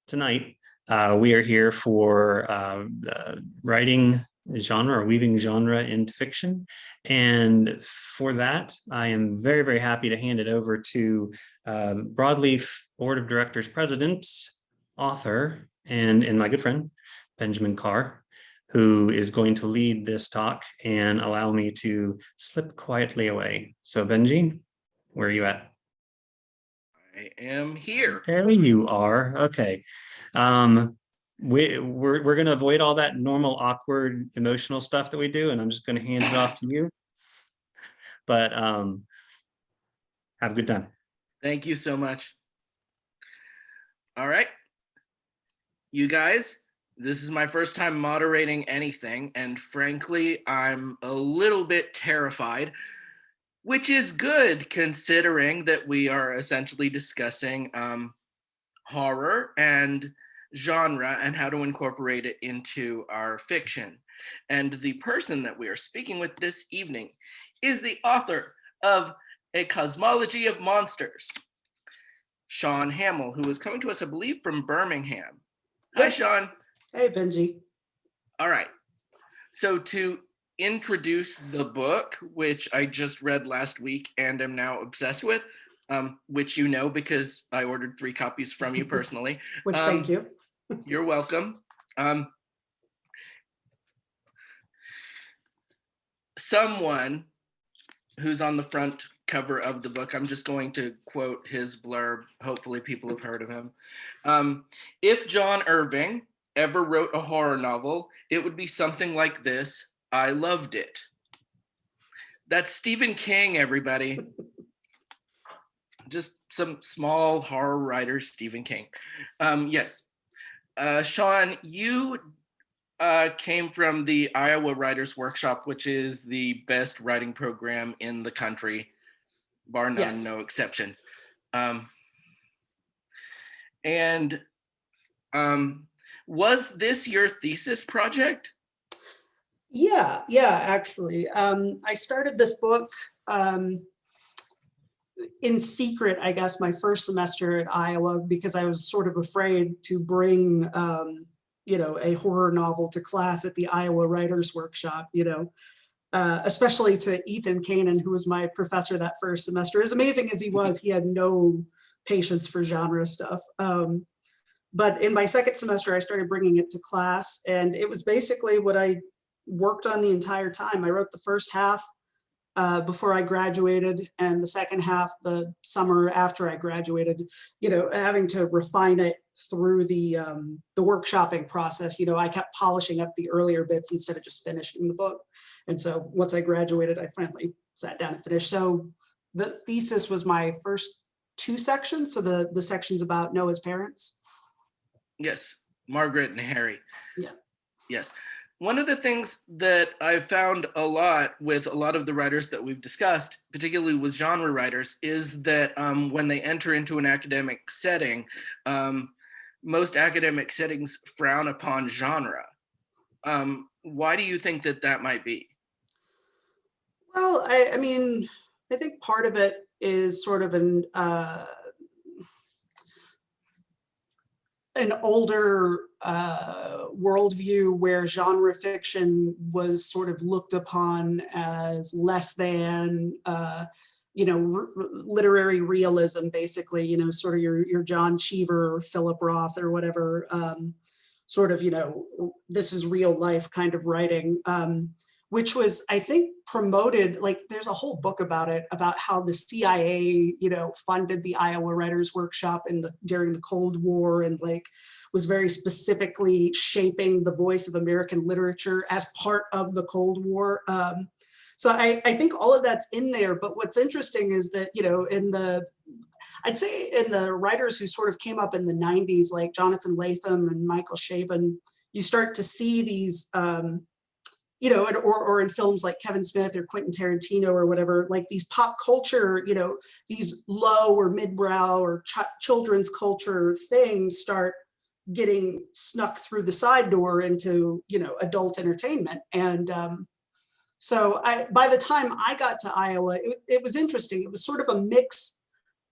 tonight we are here for the writing genre or weaving genre into fiction. And for that, I am very, very happy to hand it over to Broadleaf Board of Directors President, author, and my good friend, Benjamin Carr, who is going to lead this talk and allow me to slip quietly away. So Benji, where are you at? I am here. There you are. Okay. We're going to avoid all that normal, awkward, emotional stuff that we do, and I'm just going to hand it off to you. But have a good time. Thank you so much. All right. You guys, this is my first time moderating anything, and frankly, I'm a little bit terrified, which is good considering that we are essentially discussing horror and genre and how to incorporate it into our fiction. And the person that we are speaking with this evening is the author of A Cosmology of Monsters, Shaun Hamill, who is coming to us, I believe, from Birmingham. Hi, Shaun. Hey, Benji. All right. So to introduce the book, which I just read last week and am now obsessed with, which you know because I ordered 3 copies from you personally. Which, thank you. You're welcome. Someone who's on the front cover of the book, I'm just going to quote his blurb. Hopefully people have heard of him. If John Irving ever wrote a horror novel, it would be something like this. I loved it. That's Stephen King, everybody. Just some small horror writer, Stephen King. Yes. Shaun, you came from the Iowa Writers Workshop, which is the best writing program in the country, bar none, yes. No exceptions. Was this your thesis project? Yeah, actually. I started this book in secret, I guess, my first semester at Iowa, because I was sort of afraid to bring, a horror novel to class at the Iowa Writers Workshop, especially to Ethan Kanan, who was my professor that first semester. As amazing as he was, he had no patience for genre stuff. But in my second semester, I started bringing it to class, and it was basically what I worked on the entire time. I wrote the first half before I graduated, and the second half the summer after I graduated, having to refine it through the workshopping process. I kept polishing up the earlier bits instead of just finishing the book. And so once I graduated, I finally sat down and finished. So the thesis was my first 2 sections. So the sections about Noah's parents. Yes, Margaret and Harry. Yeah. Yes. One of the things that I've found a lot with a lot of the writers that we've discussed, particularly with genre writers, is that when they enter into an academic setting, most academic settings frown upon genre. Why do you think that might be? Well, I mean, I think part of it is sort of an older worldview where genre fiction was sort of looked upon as less than, literary realism, basically, sort of your John Cheever or Philip Roth or whatever, sort of, this is real life kind of writing, which was, I think, promoted, like there's a whole book about it, about how the CIA, funded the Iowa Writers Workshop during the Cold War, and like was very specifically shaping the voice of American literature as part of the Cold War. So I think all of that's in there. But what's interesting is that, I'd say in the writers who sort of came up in the 90s, like Jonathan Latham and Michael Chabon, you start to see these, or in films like Kevin Smith or Quentin Tarantino or whatever, like these pop culture, these low or midbrow or children's culture things start getting snuck through the side door into, adult entertainment. And so by the time I got to Iowa, it was interesting. It was sort of a mix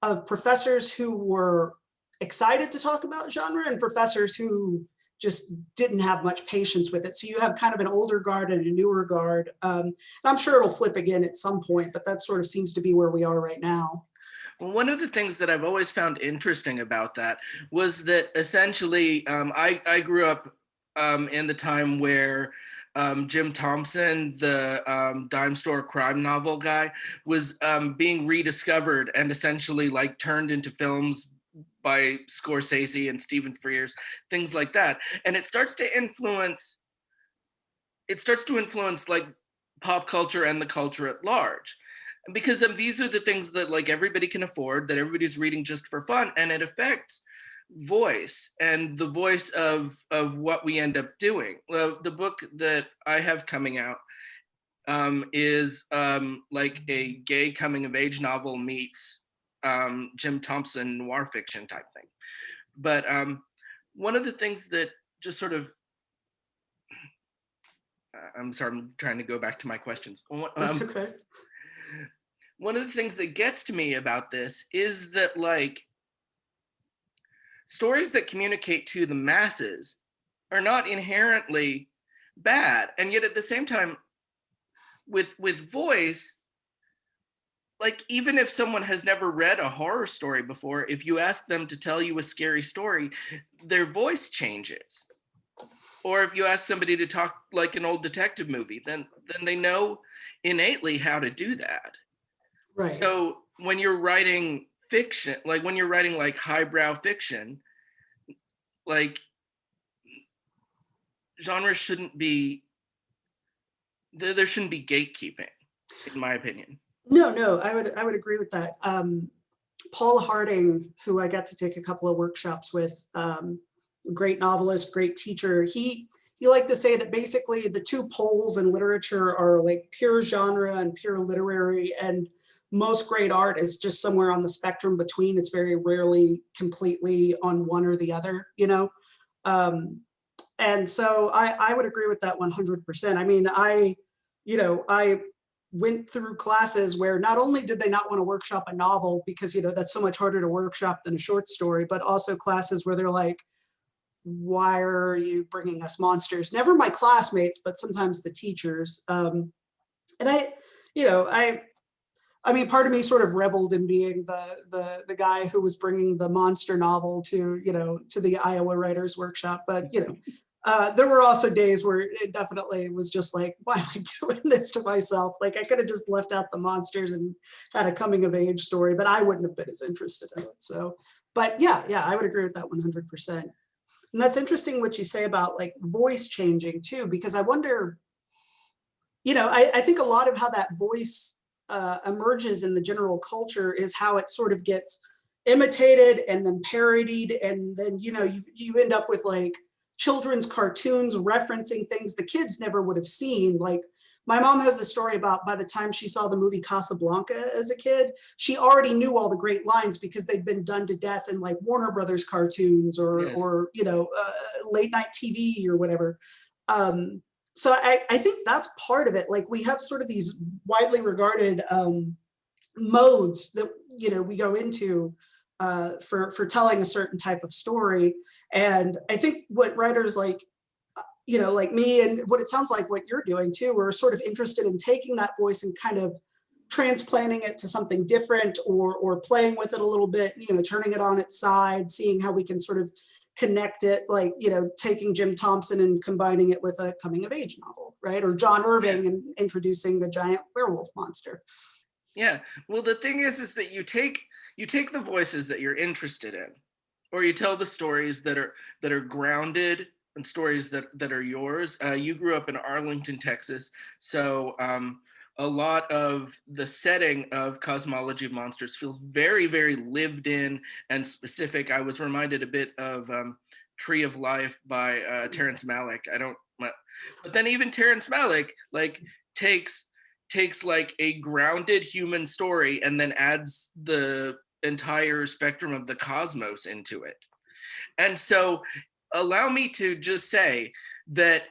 of professors who were excited to talk about genre and professors who just didn't have much patience with it. So you have kind of an older guard and a newer guard. And I'm sure it'll flip again at some point, but that sort of seems to be where we are right now. Well, one of the things that I've always found interesting about that was that essentially I grew up in the time where Jim Thompson, the dime store crime novel guy, was being rediscovered and essentially like turned into films by Scorsese and Stephen Frears, things like that. And it starts to influence like pop culture and the culture at large. Because these are the things that like everybody can afford, that everybody's reading just for fun, and it affects voice and the voice of what we end up doing. Well, the book that I have coming out is like a gay coming of age novel meets Jim Thompson noir fiction type thing. But one of the things that just sort of, I'm sorry, I'm trying to go back to my questions. That's okay. One of the things that gets to me about this is that like stories that communicate to the masses are not inherently bad, and yet at the same time with voice, like even if someone has never read a horror story before, if you ask them to tell you a scary story, their voice changes. Or if you ask somebody to talk like an old detective movie, then they know innately how to do that. Right. So when you're writing fiction, like when you're writing like highbrow fiction, like genre shouldn't be, there shouldn't be gatekeeping, in my opinion. No, I would agree with that. Paul Harding, who I got to take a couple of workshops with, great novelist, great teacher. He liked to say that basically the two poles in literature are like pure genre and pure literary, and most great art is just somewhere on the spectrum between. It's very rarely completely on one or the other, you know? And so I would agree with that 100%. I mean, I went through classes where not only did they not want to workshop a novel because, you know, that's so much harder to workshop than a short story, but also classes where they're like, why are you bringing us monsters? Never my classmates, but sometimes the teachers. And I mean, part of me sort of reveled in being the guy who was bringing the monster novel to the Iowa Writers Workshop. But, there were also days where it definitely was just like, why am I doing this to myself? Like I could have just left out the monsters and had a coming of age story, but I wouldn't have been as interested in it. So, but yeah, I would agree with that 100%. And that's interesting what you say about like voice changing too, because I wonder, I think a lot of how that voice emerges in the general culture is how it sort of gets imitated and then parodied. And then, you end up with like children's cartoons referencing things the kids never would have seen. Like my mom has the story about by the time she saw the movie Casablanca as a kid, she already knew all the great lines because they'd been done to death in like Warner Brothers cartoons or late night TV or whatever. So I think that's part of it. Like we have sort of these widely regarded modes that, we go into for telling a certain type of story. And I think what writers like me and what it sounds like what you're doing too, we're sort of interested in taking that voice and kind of transplanting it to something different or playing with it a little bit, turning it on its side, seeing how we can sort of connect it, like, taking Jim Thompson and combining it with a coming of age novel, right? Or John Irving and introducing a giant werewolf monster. Yeah. Well, the thing is that you take the voices that you're interested in, or you tell the stories that are grounded and stories that are yours. You grew up in Arlington, Texas, so a lot of the setting of Cosmology of Monsters feels very, very lived in and specific. I was reminded a bit of Tree of Life by Terrence Malick. But then even Terrence Malick like takes like a grounded human story and then adds the entire spectrum of the cosmos into it. And so allow me to just say that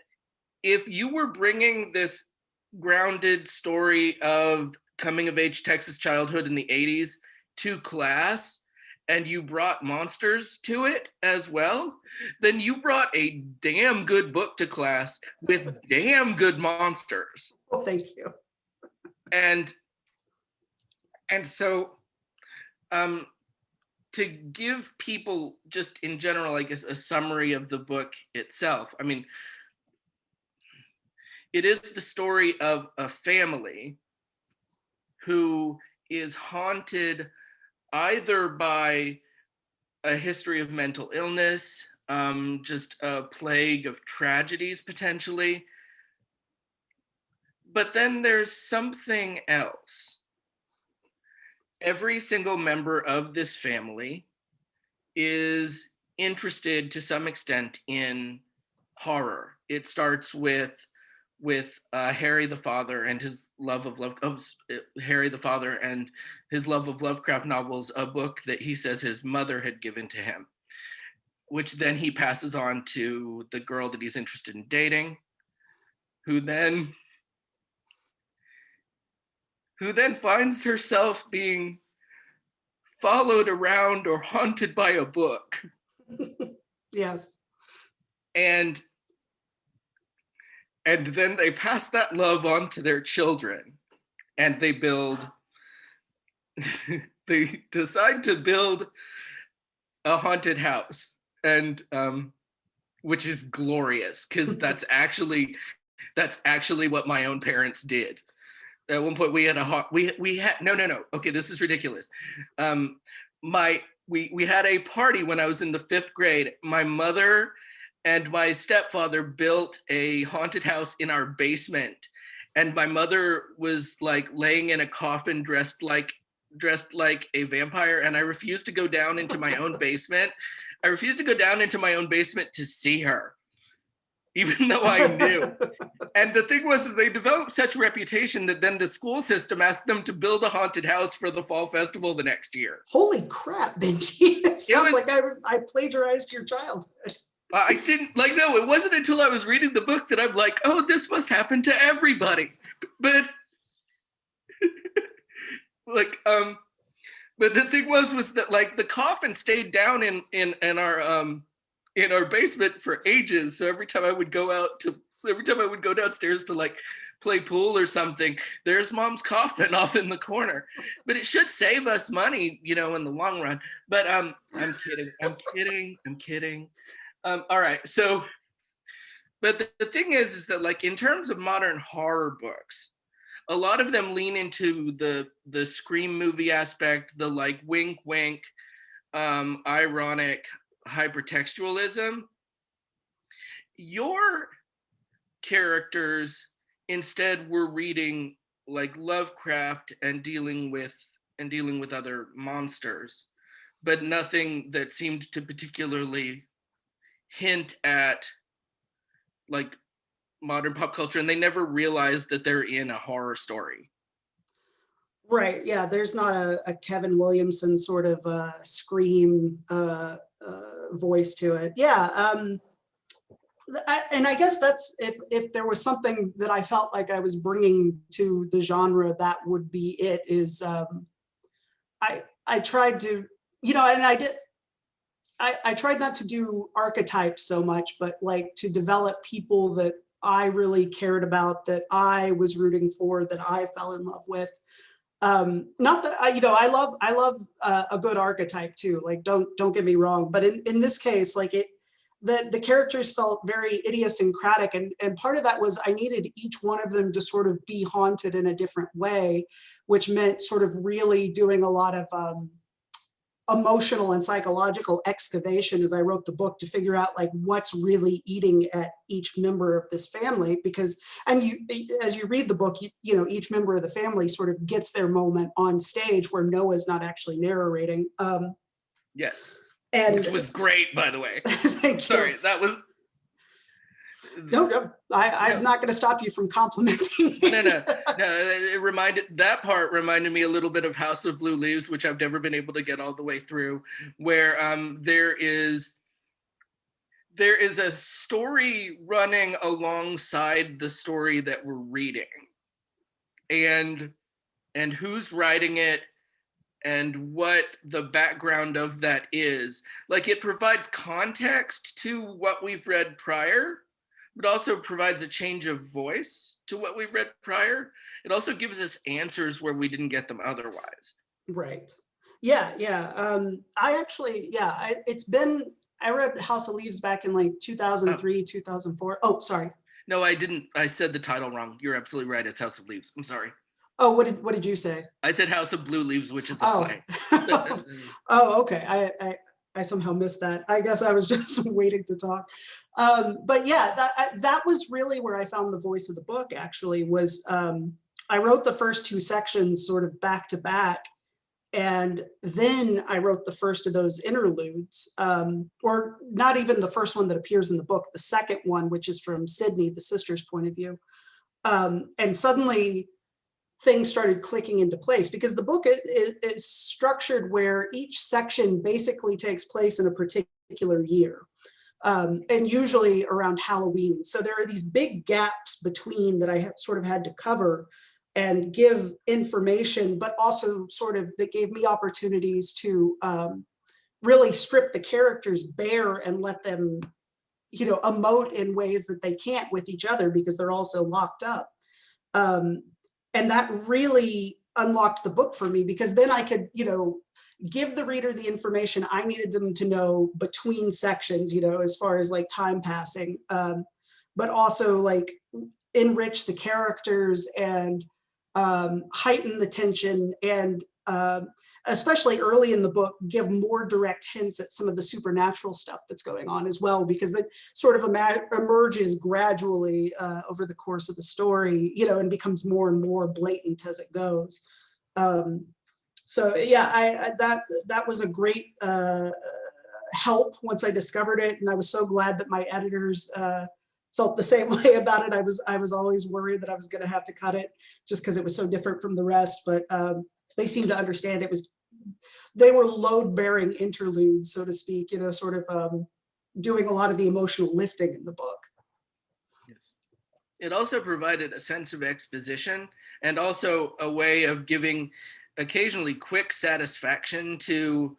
if you were bringing this grounded story of coming of age Texas childhood in the 80s to class, and you brought monsters to it as well, then you brought a damn good book to class with damn good monsters. Well, thank you. And so to give people just in general, I guess, a summary of the book itself. I mean, it is the story of a family who is haunted either by a history of mental illness, just a plague of tragedies potentially. But then there's something else. Every single member of this family is interested to some extent in horror. It starts with Harry the father and his love of Harry the father and his love of Lovecraft novels, a book that he says his mother had given to him, which then he passes on to the girl that he's interested in dating, who then finds herself being followed around or haunted by a book. Yes. And then they pass that love on to their children, and they decide to build a haunted house, and which is glorious, because that's actually what my own parents did. At one point we had no. Okay, this is ridiculous. We had a party when I was in the 5th grade. My mother and my stepfather built a haunted house in our basement, and my mother was like laying in a coffin dressed like a vampire, and I refused to go down into my own basement. I refused to go down into my own basement to see her, even though I knew. And the thing was, is they developed such a reputation that then the school system asked them to build a haunted house for the fall festival the next year. Holy crap, Benji. It sounds like I plagiarized your childhood. I didn't no, it wasn't until I was reading the book that I'm like, oh, this must happen to everybody. But but the thing was that like the coffin stayed down in our basement for ages. So every time I would go downstairs to like play pool or something, there's mom's coffin off in the corner. But it should save us money, in the long run. But I'm kidding. All right, so, but the thing is that like in terms of modern horror books, a lot of them lean into the Scream movie aspect, the like wink wink, ironic hypertextualism. Your characters instead were reading like Lovecraft and dealing with other monsters, but nothing that seemed to particularly hint at like modern pop culture, and they never realized that they're in a horror story. Right. Yeah. There's not a Kevin Williamson sort of Scream voice to it. Yeah. And I guess that's if there was something that I felt like I was bringing to the genre, that would be it. Is I tried to, and I tried not to do archetypes so much, but like to develop people that I really cared about, that I was rooting for, that I fell in love with. Not that I love a good archetype too. Like don't get me wrong, but in this case, like the characters felt very idiosyncratic, and part of that was I needed each one of them to sort of be haunted in a different way, which meant sort of really doing a lot of emotional and psychological excavation as I wrote the book to figure out like what's really eating at each member of this family. Because, and as you read the book, each member of the family sort of gets their moment on stage where Noah's not actually narrating. Yes. And which was great, by the way. Thank Sorry, you. that was. No, I'm not going to stop you from complimenting. No. That part reminded me a little bit of House of Blue Leaves, which I've never been able to get all the way through, where there is a story running alongside the story that we're reading, and who's writing it, and what the background of that is. Like, it provides context to what we've read prior, but also provides a change of voice to what we've read prior. It also gives us answers where we didn't get them otherwise. Right. Yeah, yeah. I actually, yeah, I read House of Leaves back in like 2003, 2004. Oh, sorry. No, I didn't. I said the title wrong. You're absolutely right. It's House of Leaves. I'm sorry. Oh, what did you say? I said House of Blue Leaves, which is a Oh. play. Oh, okay. I somehow missed that. I guess I was just waiting to talk. But yeah, that was really where I found the voice of the book, actually, was I wrote the first two sections sort of back to back. And then I wrote the first of those interludes, or not even the first one that appears in the book, the second one, which is from Sydney, the sister's point of view. And suddenly things started clicking into place, because the book is structured where each section basically takes place in a particular year, and usually around Halloween. So there are these big gaps between that I have sort of had to cover and give information, but also sort of that gave me opportunities to really strip the characters bare and let them, emote in ways that they can't with each other because they're also locked up. And that really unlocked the book for me, because then I could, give the reader the information I needed them to know between sections, as far as like time passing, but also like enrich the characters and heighten the tension, and especially early in the book, give more direct hints at some of the supernatural stuff that's going on as well, because it sort of emerges gradually over the course of the story, and becomes more and more blatant as it goes. So yeah, that was a great help once I discovered it, and I was so glad that my editors felt the same way about it. I was always worried that I was going to have to cut it just because it was so different from the rest, but they seemed to understand they were load-bearing interludes, so to speak, sort of doing a lot of the emotional lifting in the book. Yes. It also provided a sense of exposition, and also a way of giving occasionally quick satisfaction to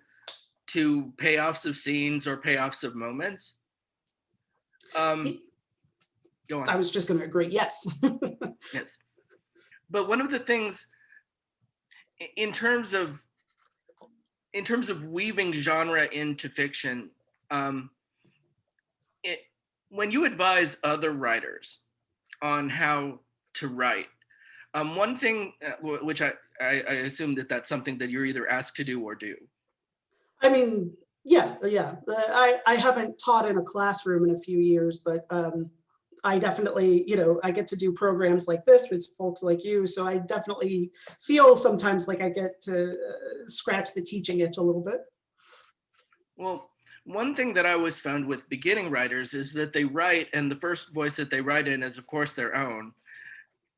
payoffs of scenes or payoffs of moments. Go on. I was just going to agree. Yes. Yes. But one of the things in terms of weaving genre into fiction, when you advise other writers on how to write, one thing which I assume that's something that you're either asked to do or do. I mean, yeah. I haven't taught in a classroom in a few years, but I definitely, I get to do programs like this with folks like you. So I definitely feel sometimes like I get to scratch the teaching itch a little bit. Well, one thing that I always found with beginning writers is that they write, and the first voice that they write in is, of course, their own.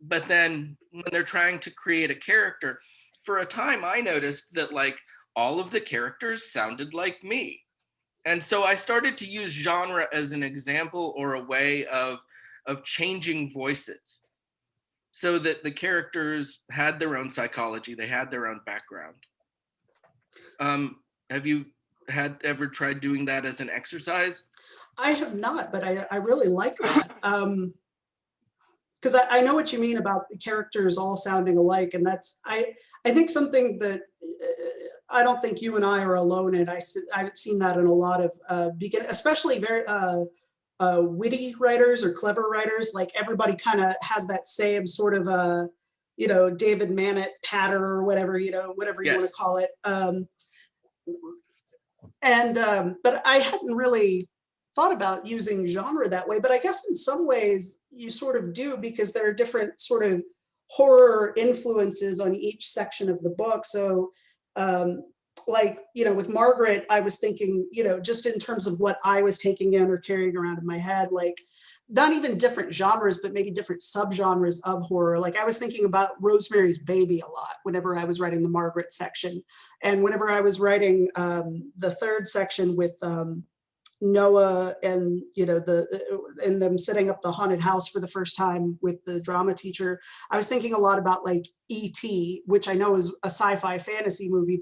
But then when they're trying to create a character, for a time I noticed that like all of the characters sounded like me. And so I started to use genre as an example or a way of changing voices, so that the characters had their own psychology, they had their own background. Have you ever tried doing that as an exercise? I have not, but I really like that. Because I know what you mean about the characters all sounding alike. And that's, I think something that I don't think you and I are alone in. I've seen that in a lot of especially very witty writers or clever writers. Like everybody kind of has that same sort of David Mamet patter or whatever, whatever you Yes. want to call it. But I hadn't really thought about using genre that way, but I guess in some ways you sort of do, because there are different sort of horror influences on each section of the book. So with Margaret, I was thinking, just in terms of what I was taking in or carrying around in my head, like not even different genres, but maybe different subgenres of horror. Like I was thinking about Rosemary's Baby a lot whenever I was writing the Margaret section. And whenever I was writing the third section with Noah and, you know, and them setting up the haunted house for the first time with the drama teacher, I was thinking a lot about like E.T., which I know is a sci-fi fantasy movie,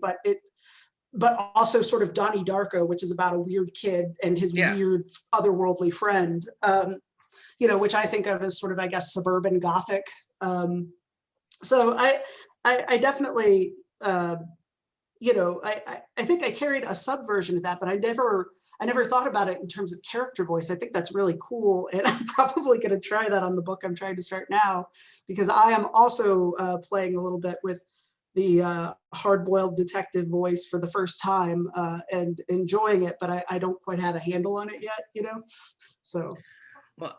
but also sort of Donnie Darko, which is about a weird kid and his Yeah. weird otherworldly friend, you know, which I think of as sort of, I guess, suburban Gothic. So I definitely, you know, I think I carried a subversion of that, but I never thought about it in terms of character voice. I think that's really cool. And I'm probably going to try that on the book I'm trying to start now, because I am also playing a little bit with the hard-boiled detective voice for the first time and enjoying it, but I don't quite have a handle on it yet, you know? So. Well,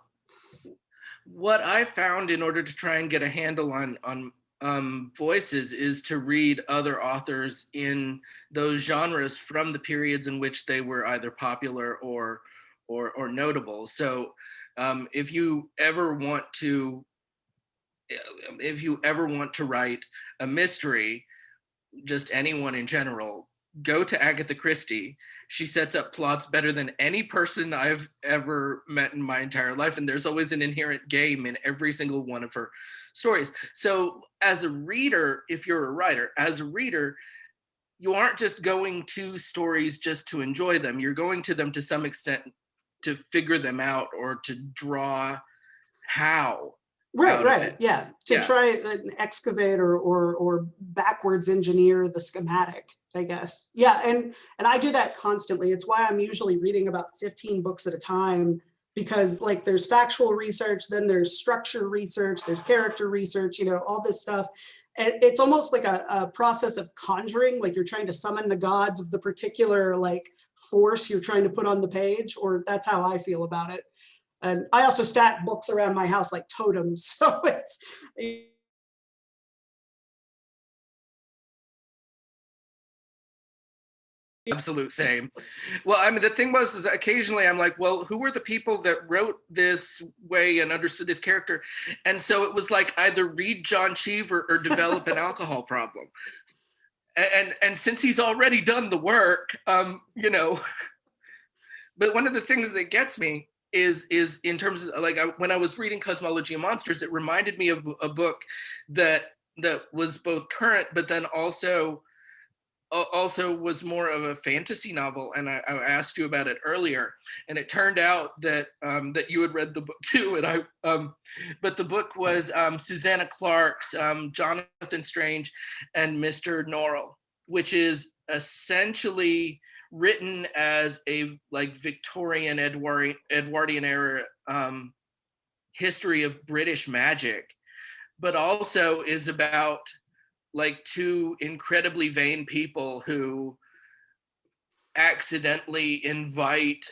what I found in order to try and get a handle on voices is to read other authors in those genres from the periods in which they were either popular or notable. So if you ever want to write a mystery, just anyone in general, go to Agatha Christie. She sets up plots better than any person I've ever met in my entire life. And there's always an inherent game in every single one of her stories. So as a reader, if you're a writer, as a reader, you aren't just going to stories just to enjoy them. You're going to them to some extent to figure them out or to draw how. Right. Yeah. To try and excavate or backwards engineer the schematic, I guess. Yeah. And I do that constantly. It's why I'm usually reading about 15 books at a time, because like there's factual research, then there's structure research, there's character research, you know, all this stuff. And it's almost like a process of conjuring, like you're trying to summon the gods of the particular like force you're trying to put on the page, or that's how I feel about it. And I also stack books around my house like totems. So it's. Absolute same. Well, I mean, the thing was, is occasionally I'm like, well, who were the people that wrote this way and understood this character? And so it was like either read John Cheever or develop an alcohol problem. And since he's already done the work, you know, but one of the things that gets me is in terms of like when I was reading Cosmology of Monsters, it reminded me of a book that was both current, but then also was more of a fantasy novel, and I asked you about it earlier, and it turned out that that you had read the book too, and but the book was Susanna Clarke's Jonathan Strange and Mr. Norrell, which is essentially written as a like Victorian Edwardian era history of British magic, but also is about like two incredibly vain people who accidentally invite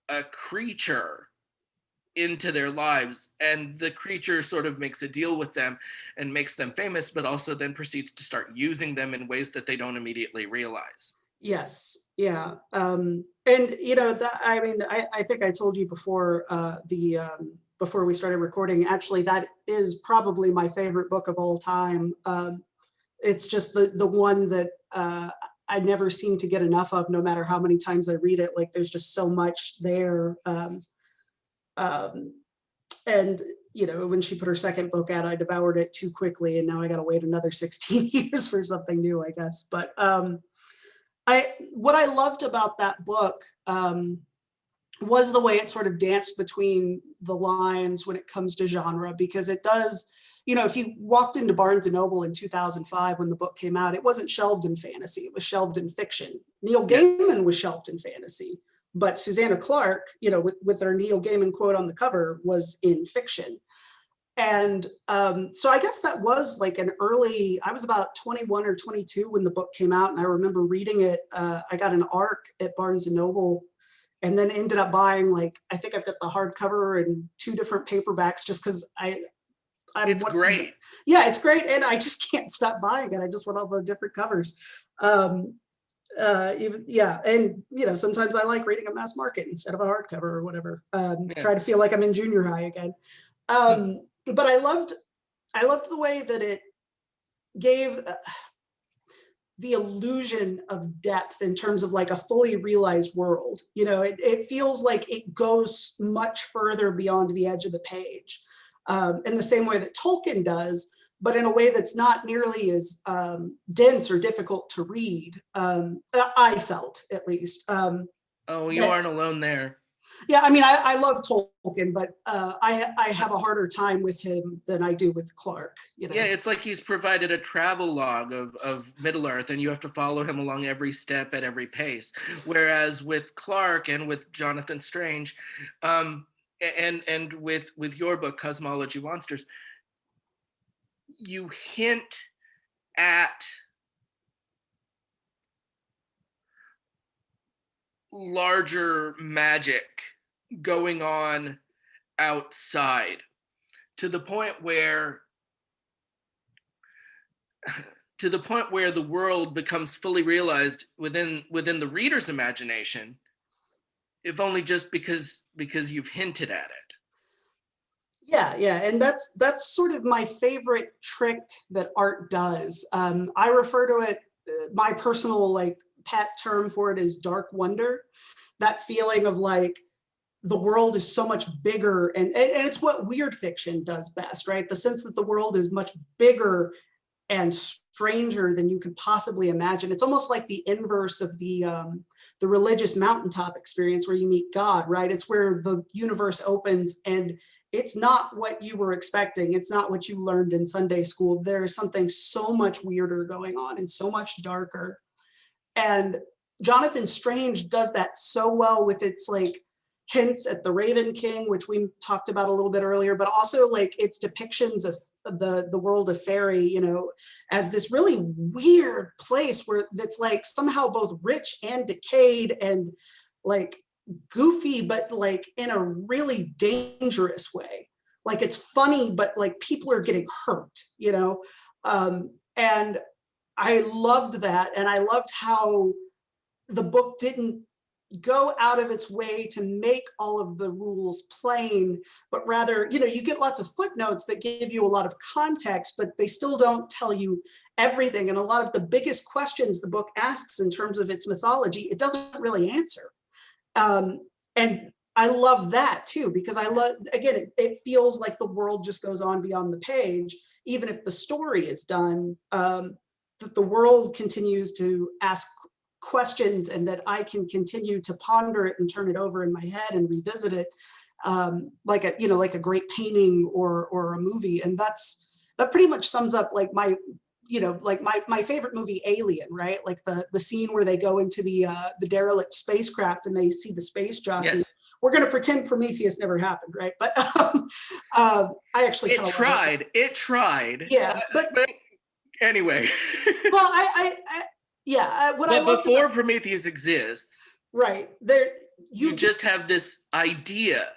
a creature into their lives, and the creature sort of makes a deal with them and makes them famous, but also then proceeds to start using them in ways that they don't immediately realize. Yes. Yeah. And you know, I mean, I think I told you before before we started recording, actually, that is probably my favorite book of all time. It's just the one that I never seem to get enough of, no matter how many times I read it. Like there's just so much there. And you know, when she put her second book out, I devoured it too quickly, and now I got to wait another 16 years for something new, I guess. But what I loved about that book was the way it sort of danced between the lines when it comes to genre, because it does, you know, if you walked into Barnes and Noble in 2005 when the book came out, it wasn't shelved in fantasy, it was shelved in fiction. Neil Gaiman was shelved in fantasy, but Susanna Clarke, you know, with their Neil Gaiman quote on the cover, was in fiction. And so I guess that was like an early, I was about 21 or 22 when the book came out. And I remember reading it. I got an ARC at Barnes and Noble, and then ended up buying, like, I think I've got the hardcover and 2 different paperbacks, just because it's great. Yeah, it's great. And I just can't stop buying it. I just want all the different covers. And you know, sometimes I like reading a mass market instead of a hardcover or whatever. Try to feel like I'm in junior high again. But I loved the way that it gave the illusion of depth in terms of like a fully realized world. You know, it feels like it goes much further beyond the edge of the page, in the same way that Tolkien does, but in a way that's not nearly as dense or difficult to read. I felt, at least. Oh, you aren't alone there. Yeah, I mean, I love Tolkien, but I have a harder time with him than I do with Clark. You know? Yeah, it's like he's provided a travel log of Middle Earth, and you have to follow him along every step at every pace. Whereas with Clark and with Jonathan Strange, and with your book Cosmology of Monsters, you hint at larger magic going on outside, to the point where the world becomes fully realized within the reader's imagination, if only just because you've hinted at it. Yeah, and that's sort of my favorite trick that art does. I refer to it, my personal like pet term for it is dark wonder. That feeling of like the world is so much bigger, and it's what weird fiction does best, right? The sense that the world is much bigger and stranger than you could possibly imagine. It's almost like the inverse of the religious mountaintop experience where you meet God, right? It's where the universe opens and it's not what you were expecting. It's not what you learned in Sunday school. There is something so much weirder going on and so much darker. And Jonathan Strange does that so well with its like hints at the Raven King, which we talked about a little bit earlier, but also like its depictions of the world of fairy, you know, as this really weird place where that's like somehow both rich and decayed and like goofy, but like in a really dangerous way. Like it's funny, but like people are getting hurt, you know? And I loved that. And I loved how the book didn't go out of its way to make all of the rules plain, but rather, you know, you get lots of footnotes that give you a lot of context, but they still don't tell you everything. And a lot of the biggest questions the book asks in terms of its mythology, it doesn't really answer. And I love that too, because I love, again, it feels like the world just goes on beyond the page, even if the story is done, that the world continues to ask questions and that I can continue to ponder it and turn it over in my head and revisit it, like a, you know, like a great painting or a movie. And that pretty much sums up like my, you know, like my favorite movie, Alien, right? Like the scene where they go into the derelict spacecraft and they see the space jockey. Yes. We're going to pretend Prometheus never happened, right? But I actually it tried. It tried. Yeah, but anyway. Well, but before Prometheus exists, right there, you just have this idea.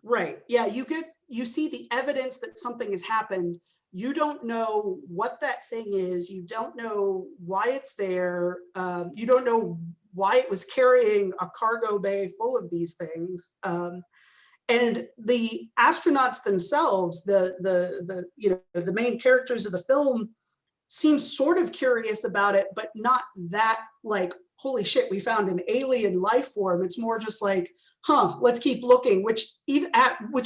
Right. Yeah, you see the evidence that something has happened. You don't know what that thing is. You don't know why it's there. You don't know why it was carrying a cargo bay full of these things. And the astronauts themselves, the you know, the main characters of the film, seem sort of curious about it, but not that like, holy shit, we found an alien life form. It's more just like, let's keep looking, which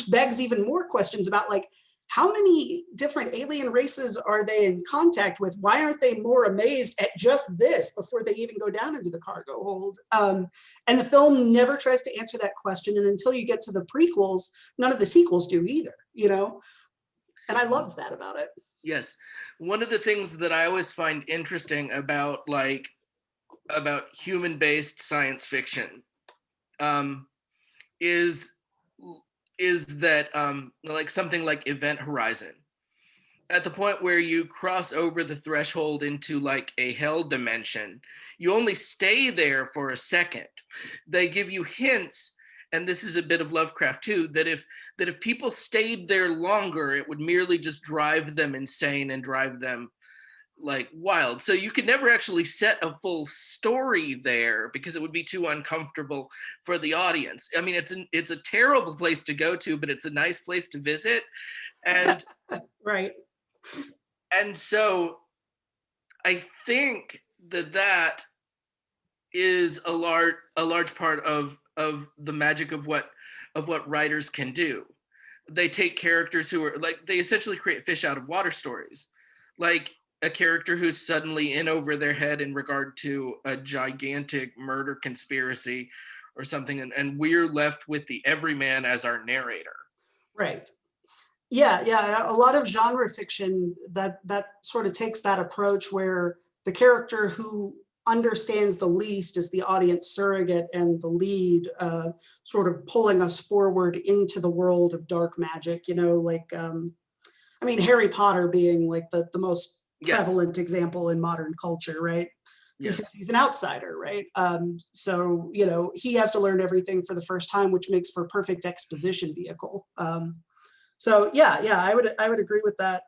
begs even more questions about like, how many different alien races are they in contact with? Why aren't they more amazed at just this before they even go down into the cargo hold? And the film never tries to answer that question. And until you get to the prequels, none of the sequels do either, you know? And I loved that about it. Yes. One of the things that I always find interesting about human-based science fiction is that like something like Event Horizon, at the point where you cross over the threshold into like a hell dimension, you only stay there for a second. They give you hints, and this is a bit of Lovecraft too, that if people stayed there longer, it would merely just drive them insane and drive them like wild. So you could never actually set a full story there because it would be too uncomfortable for the audience. I mean, it's a terrible place to go to, but it's a nice place to visit. And right. And so I think that is a large part of the magic of what writers can do. They take characters who are like, they essentially create fish out of water stories, like a character who's suddenly in over their head in regard to a gigantic murder conspiracy or something, and we're left with the everyman as our narrator. Right. Yeah. A lot of genre fiction that sort of takes that approach where the character who understands the least is the audience surrogate and the lead, sort of pulling us forward into the world of dark magic. Like I mean, Harry Potter being like the most prevalent example in modern culture, right? Because he's an outsider, right? So he has to learn everything for the first time, which makes for a perfect exposition vehicle. So yeah, I would agree with that,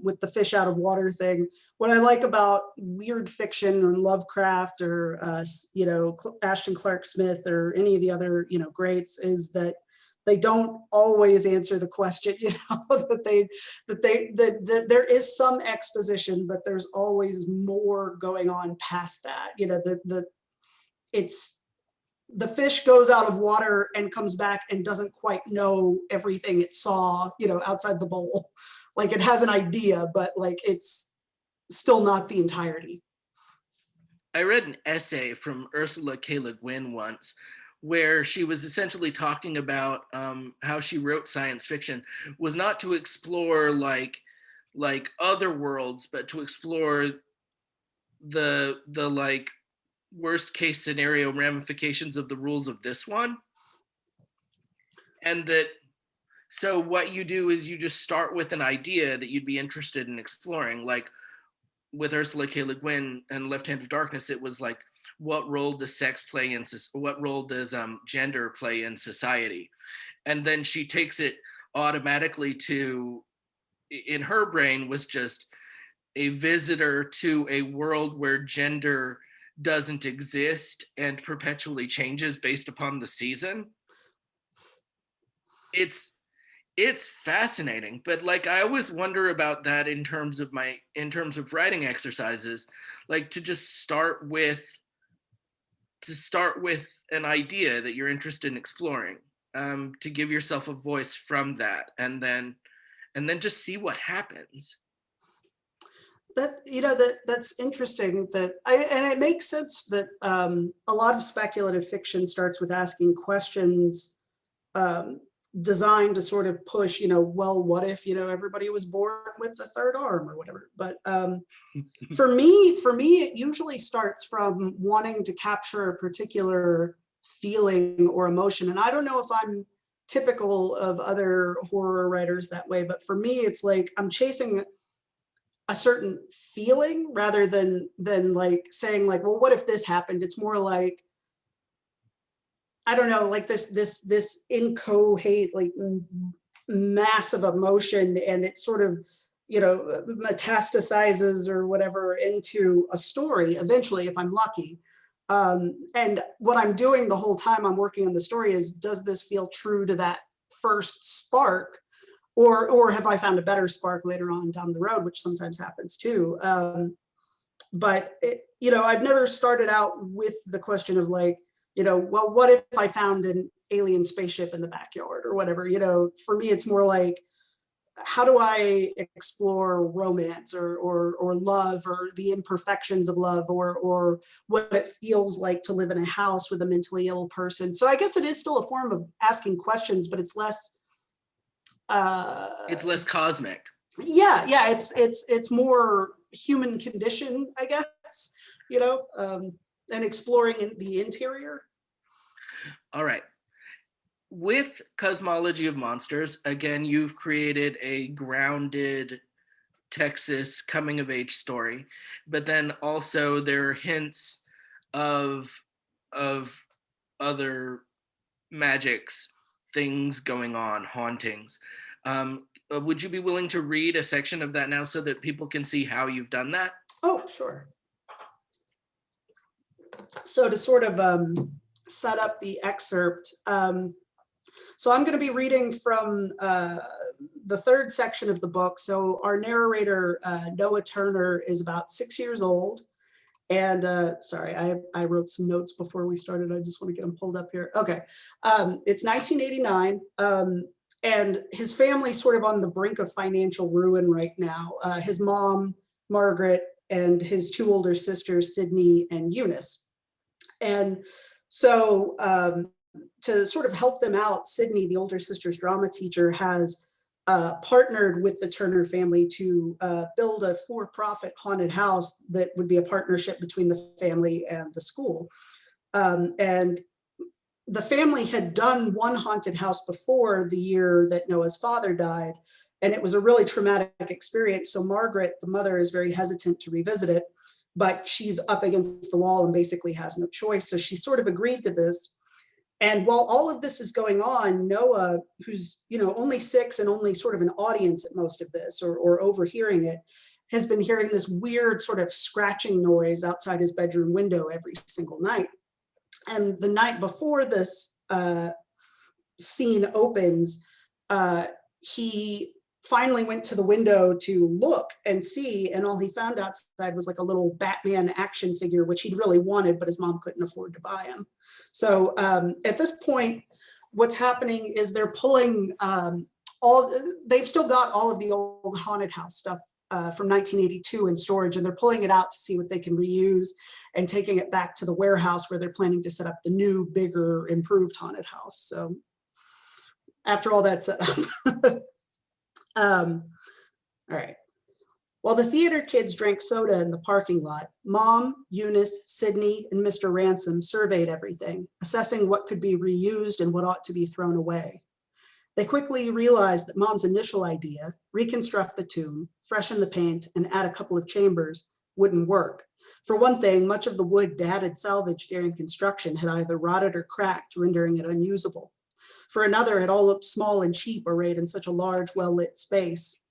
with the fish out of water thing. What I like about weird fiction or Lovecraft or Ashton Clark Smith or any of the other greats is that they don't always answer the question. That there is some exposition, but there's always more going on past that. The fish goes out of water and comes back and doesn't quite know everything it saw, outside the bowl. Like it has an idea, but like it's still not the entirety. I read an essay from Ursula K. Le Guin once where she was essentially talking about how she wrote science fiction was not to explore like other worlds, but to explore the like worst case scenario ramifications of the rules of this one. And that, so what you do is you just start with an idea that you'd be interested in exploring. Like with Ursula K. Le Guin and Left Hand of Darkness, it was like, what role does sex play in, what role does gender play in society? And then she takes it automatically to, in her brain, was just a visitor to a world where gender doesn't exist and perpetually changes based upon the season. It's fascinating, but like I always wonder about that in terms of writing exercises, like to just start with an idea that you're interested in exploring, to give yourself a voice from that, and then just see what happens. That's interesting. And it makes sense that a lot of speculative fiction starts with asking questions designed to sort of push, well, what if everybody was born with a third arm or whatever. But for me, it usually starts from wanting to capture a particular feeling or emotion. And I don't know if I'm typical of other horror writers that way, but for me, it's like I'm chasing a certain feeling rather than like saying like, well, what if this happened? It's more like, I don't know, like this incoherent, like massive emotion, and it sort of, metastasizes or whatever into a story eventually, if I'm lucky. And what I'm doing the whole time I'm working on the story is, does this feel true to that first spark? Or have I found a better spark later on down the road, which sometimes happens too. But I've never started out with the question of like, well, what if I found an alien spaceship in the backyard or whatever? For me, it's more like, how do I explore romance or love, or the imperfections of love, or what it feels like to live in a house with a mentally ill person? So I guess it is still a form of asking questions, but it's less cosmic. Yeah, it's more human condition, I guess, and exploring the interior. All right. With Cosmology of Monsters, again, you've created a grounded Texas coming of age story, but then also there are hints of other magics, things going on, hauntings. Would you be willing to read a section of that now so that people can see how you've done that? Oh, sure. So to sort of set up the excerpt, so I'm going to be reading from the third section of the book. So our narrator, Noah Turner, is about 6 years old. And sorry, I wrote some notes before we started. I just want to get them pulled up here. Okay. It's 1989. And his family's sort of on the brink of financial ruin right now. His mom, Margaret, and his two older sisters, Sydney and Eunice. And so to sort of help them out, Sydney, the older sister's drama teacher, has partnered with the Turner family to build a for-profit haunted house that would be a partnership between the family and the school. And the family had done one haunted house before the year that Noah's father died, and it was a really traumatic experience. So Margaret, the mother, is very hesitant to revisit it, but she's up against the wall and basically has no choice. So she sort of agreed to this. And while all of this is going on, Noah, who's only 6 and only sort of an audience at most of this, or overhearing it, has been hearing this weird sort of scratching noise outside his bedroom window every single night. And the night before this scene opens, he finally went to the window to look and see, and all he found outside was like a little Batman action figure, which he'd really wanted, but his mom couldn't afford to buy him. So at this point, what's happening is they're pulling they've still got all of the old haunted house stuff from 1982 in storage, and they're pulling it out to see what they can reuse and taking it back to the warehouse where they're planning to set up the new, bigger, improved haunted house. So after all that set up, all right. While the theater kids drank soda in the parking lot, Mom, Eunice, Sydney, and Mr. Ransom surveyed everything, assessing what could be reused and what ought to be thrown away. They quickly realized that Mom's initial idea, reconstruct the tomb, freshen the paint, and add a couple of chambers, wouldn't work. For one thing, much of the wood Dad had salvaged during construction had either rotted or cracked, rendering it unusable. For another, it all looked small and cheap arrayed in such a large, well-lit space.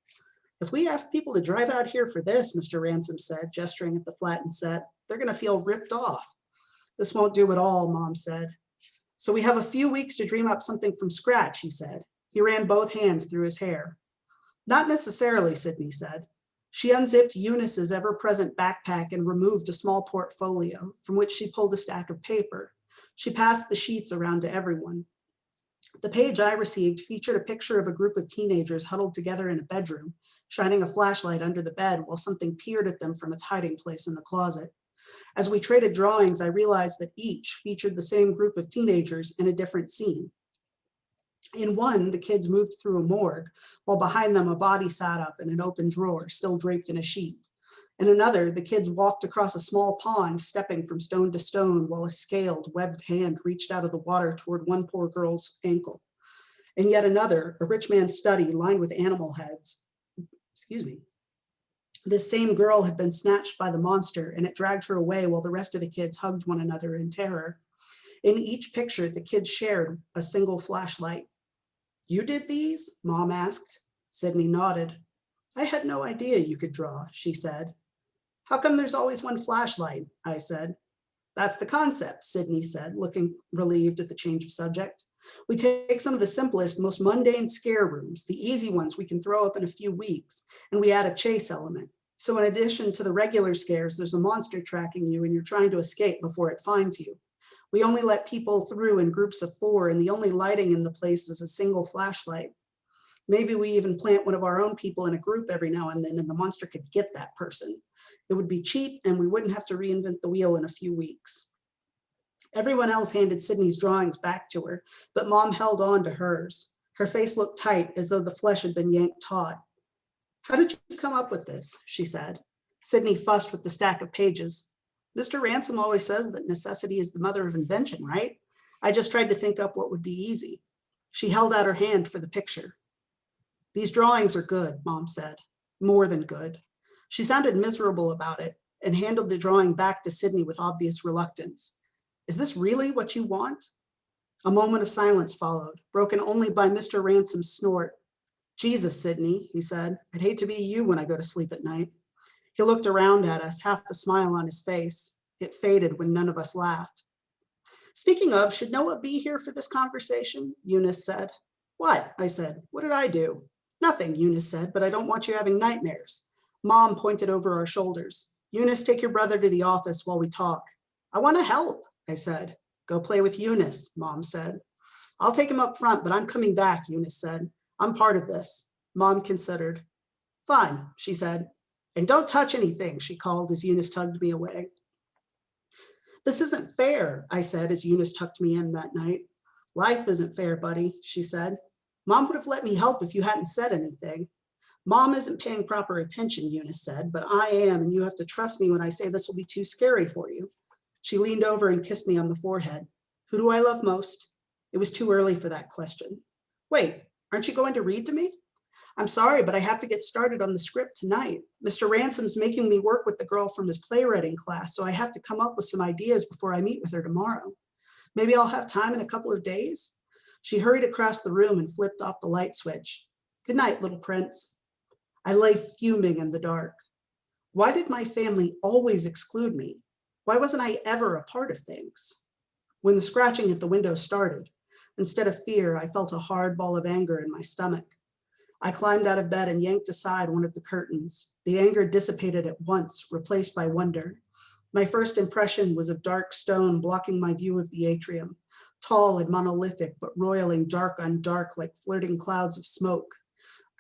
If we ask people to drive out here for this, Mr. Ransom said, gesturing at the flattened set, they're going to feel ripped off. This won't do at all, Mom said. So we have a few weeks to dream up something from scratch, he said. He ran both hands through his hair. Not necessarily, Sydney said. She unzipped Eunice's ever-present backpack and removed a small portfolio, from which she pulled a stack of paper. She passed the sheets around to everyone. The page I received featured a picture of a group of teenagers huddled together in a bedroom, shining a flashlight under the bed while something peered at them from its hiding place in the closet. As we traded drawings, I realized that each featured the same group of teenagers in a different scene. In one, the kids moved through a morgue, while behind them a body sat up in an open drawer, still draped in a sheet. In another, the kids walked across a small pond, stepping from stone to stone, while a scaled, webbed hand reached out of the water toward one poor girl's ankle. In yet another, a rich man's study lined with animal heads. This same girl had been snatched by the monster, and it dragged her away while the rest of the kids hugged one another in terror. In each picture, the kids shared a single flashlight. You did these? Mom asked. Sydney nodded. I had no idea you could draw, she said. How come there's always one flashlight? I said. That's the concept, Sydney said, looking relieved at the change of subject. We take some of the simplest, most mundane scare rooms, the easy ones we can throw up in a few weeks, and we add a chase element. So in addition to the regular scares, there's a monster tracking you and you're trying to escape before it finds you. We only let people through in groups of 4, and the only lighting in the place is a single flashlight. Maybe we even plant one of our own people in a group every now and then, and the monster could get that person. It would be cheap, and we wouldn't have to reinvent the wheel in a few weeks. Everyone else handed Sydney's drawings back to her, but Mom held on to hers. Her face looked tight, as though the flesh had been yanked taut. How did you come up with this? She said. Sydney fussed with the stack of pages. Mr. Ransom always says that necessity is the mother of invention, right? I just tried to think up what would be easy. She held out her hand for the picture. These drawings are good, Mom said. More than good. She sounded miserable about it and handed the drawing back to Sydney with obvious reluctance. Is this really what you want? A moment of silence followed, broken only by Mr. Ransom's snort. Jesus, Sydney, he said. I'd hate to be you when I go to sleep at night. He looked around at us, half a smile on his face. It faded when none of us laughed. Speaking of, should Noah be here for this conversation? Eunice said. What? I said. What did I do? Nothing, Eunice said, but I don't want you having nightmares. Mom pointed over our shoulders. Eunice, take your brother to the office while we talk. I want to help, I said. Go play with Eunice, Mom said. I'll take him up front, but I'm coming back, Eunice said. I'm part of this. Mom considered. Fine, she said. And don't touch anything, she called as Eunice tugged me away. This isn't fair, I said as Eunice tucked me in that night. Life isn't fair, buddy, she said. Mom would have let me help if you hadn't said anything. Mom isn't paying proper attention, Eunice said, but I am, and you have to trust me when I say this will be too scary for you. She leaned over and kissed me on the forehead. Who do I love most? It was too early for that question. Wait, aren't you going to read to me? I'm sorry, but I have to get started on the script tonight. Mr. Ransom's making me work with the girl from his playwriting class, so I have to come up with some ideas before I meet with her tomorrow. Maybe I'll have time in a couple of days. She hurried across the room and flipped off the light switch. Good night, little prince. I lay fuming in the dark. Why did my family always exclude me? Why wasn't I ever a part of things? When the scratching at the window started, instead of fear, I felt a hard ball of anger in my stomach. I climbed out of bed and yanked aside one of the curtains. The anger dissipated at once, replaced by wonder. My first impression was of dark stone blocking my view of the atrium, tall and monolithic, but roiling dark on dark like flirting clouds of smoke.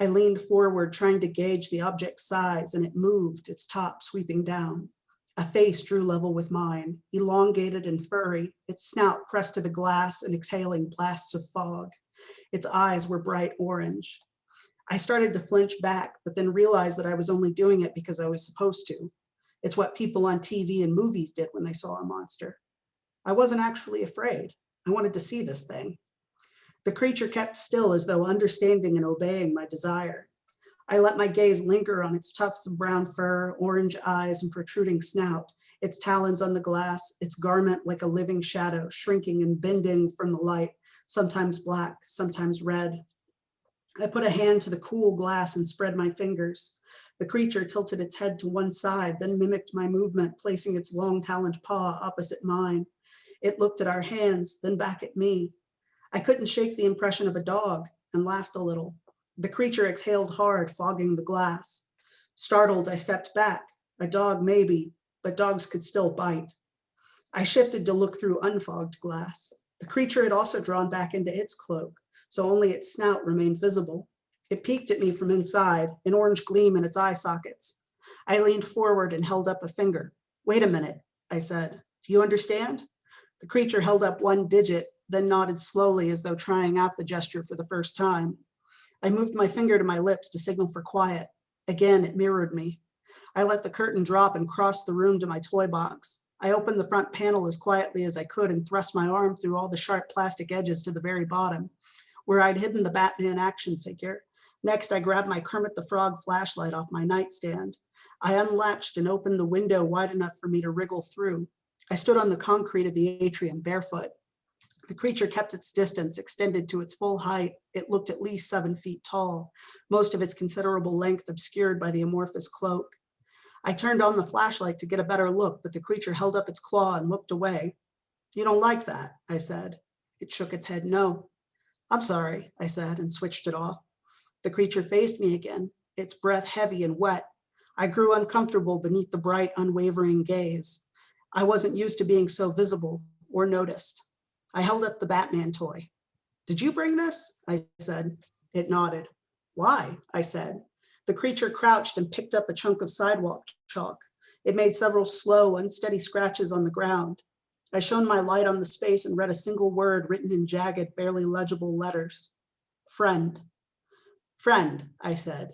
I leaned forward, trying to gauge the object's size, and it moved, its top sweeping down. A face drew level with mine, elongated and furry, its snout pressed to the glass and exhaling blasts of fog. Its eyes were bright orange. I started to flinch back, but then realized that I was only doing it because I was supposed to. It's what people on TV and movies did when they saw a monster. I wasn't actually afraid. I wanted to see this thing. The creature kept still as though understanding and obeying my desire. I let my gaze linger on its tufts of brown fur, orange eyes, and protruding snout, its talons on the glass, its garment like a living shadow, shrinking and bending from the light, sometimes black, sometimes red. I put a hand to the cool glass and spread my fingers. The creature tilted its head to one side, then mimicked my movement, placing its long taloned paw opposite mine. It looked at our hands, then back at me. I couldn't shake the impression of a dog and laughed a little. The creature exhaled hard, fogging the glass. Startled, I stepped back. A dog maybe, but dogs could still bite. I shifted to look through unfogged glass. The creature had also drawn back into its cloak, so only its snout remained visible. It peeked at me from inside, an orange gleam in its eye sockets. I leaned forward and held up a finger. Wait a minute, I said. Do you understand? The creature held up one digit, then nodded slowly as though trying out the gesture for the first time. I moved my finger to my lips to signal for quiet. Again, it mirrored me. I let the curtain drop and crossed the room to my toy box. I opened the front panel as quietly as I could and thrust my arm through all the sharp plastic edges to the very bottom, where I'd hidden the Batman action figure. Next, I grabbed my Kermit the Frog flashlight off my nightstand. I unlatched and opened the window wide enough for me to wriggle through. I stood on the concrete of the atrium barefoot. The creature kept its distance, extended to its full height. It looked at least 7 feet tall, most of its considerable length obscured by the amorphous cloak. I turned on the flashlight to get a better look, but the creature held up its claw and looked away. You don't like that, I said. It shook its head no. I'm sorry, I said, and switched it off. The creature faced me again, its breath heavy and wet. I grew uncomfortable beneath the bright, unwavering gaze. I wasn't used to being so visible or noticed. I held up the Batman toy. Did you bring this? I said. It nodded. Why? I said. The creature crouched and picked up a chunk of sidewalk chalk. It made several slow, unsteady scratches on the ground. I shone my light on the space and read a single word written in jagged, barely legible letters. Friend. Friend, I said.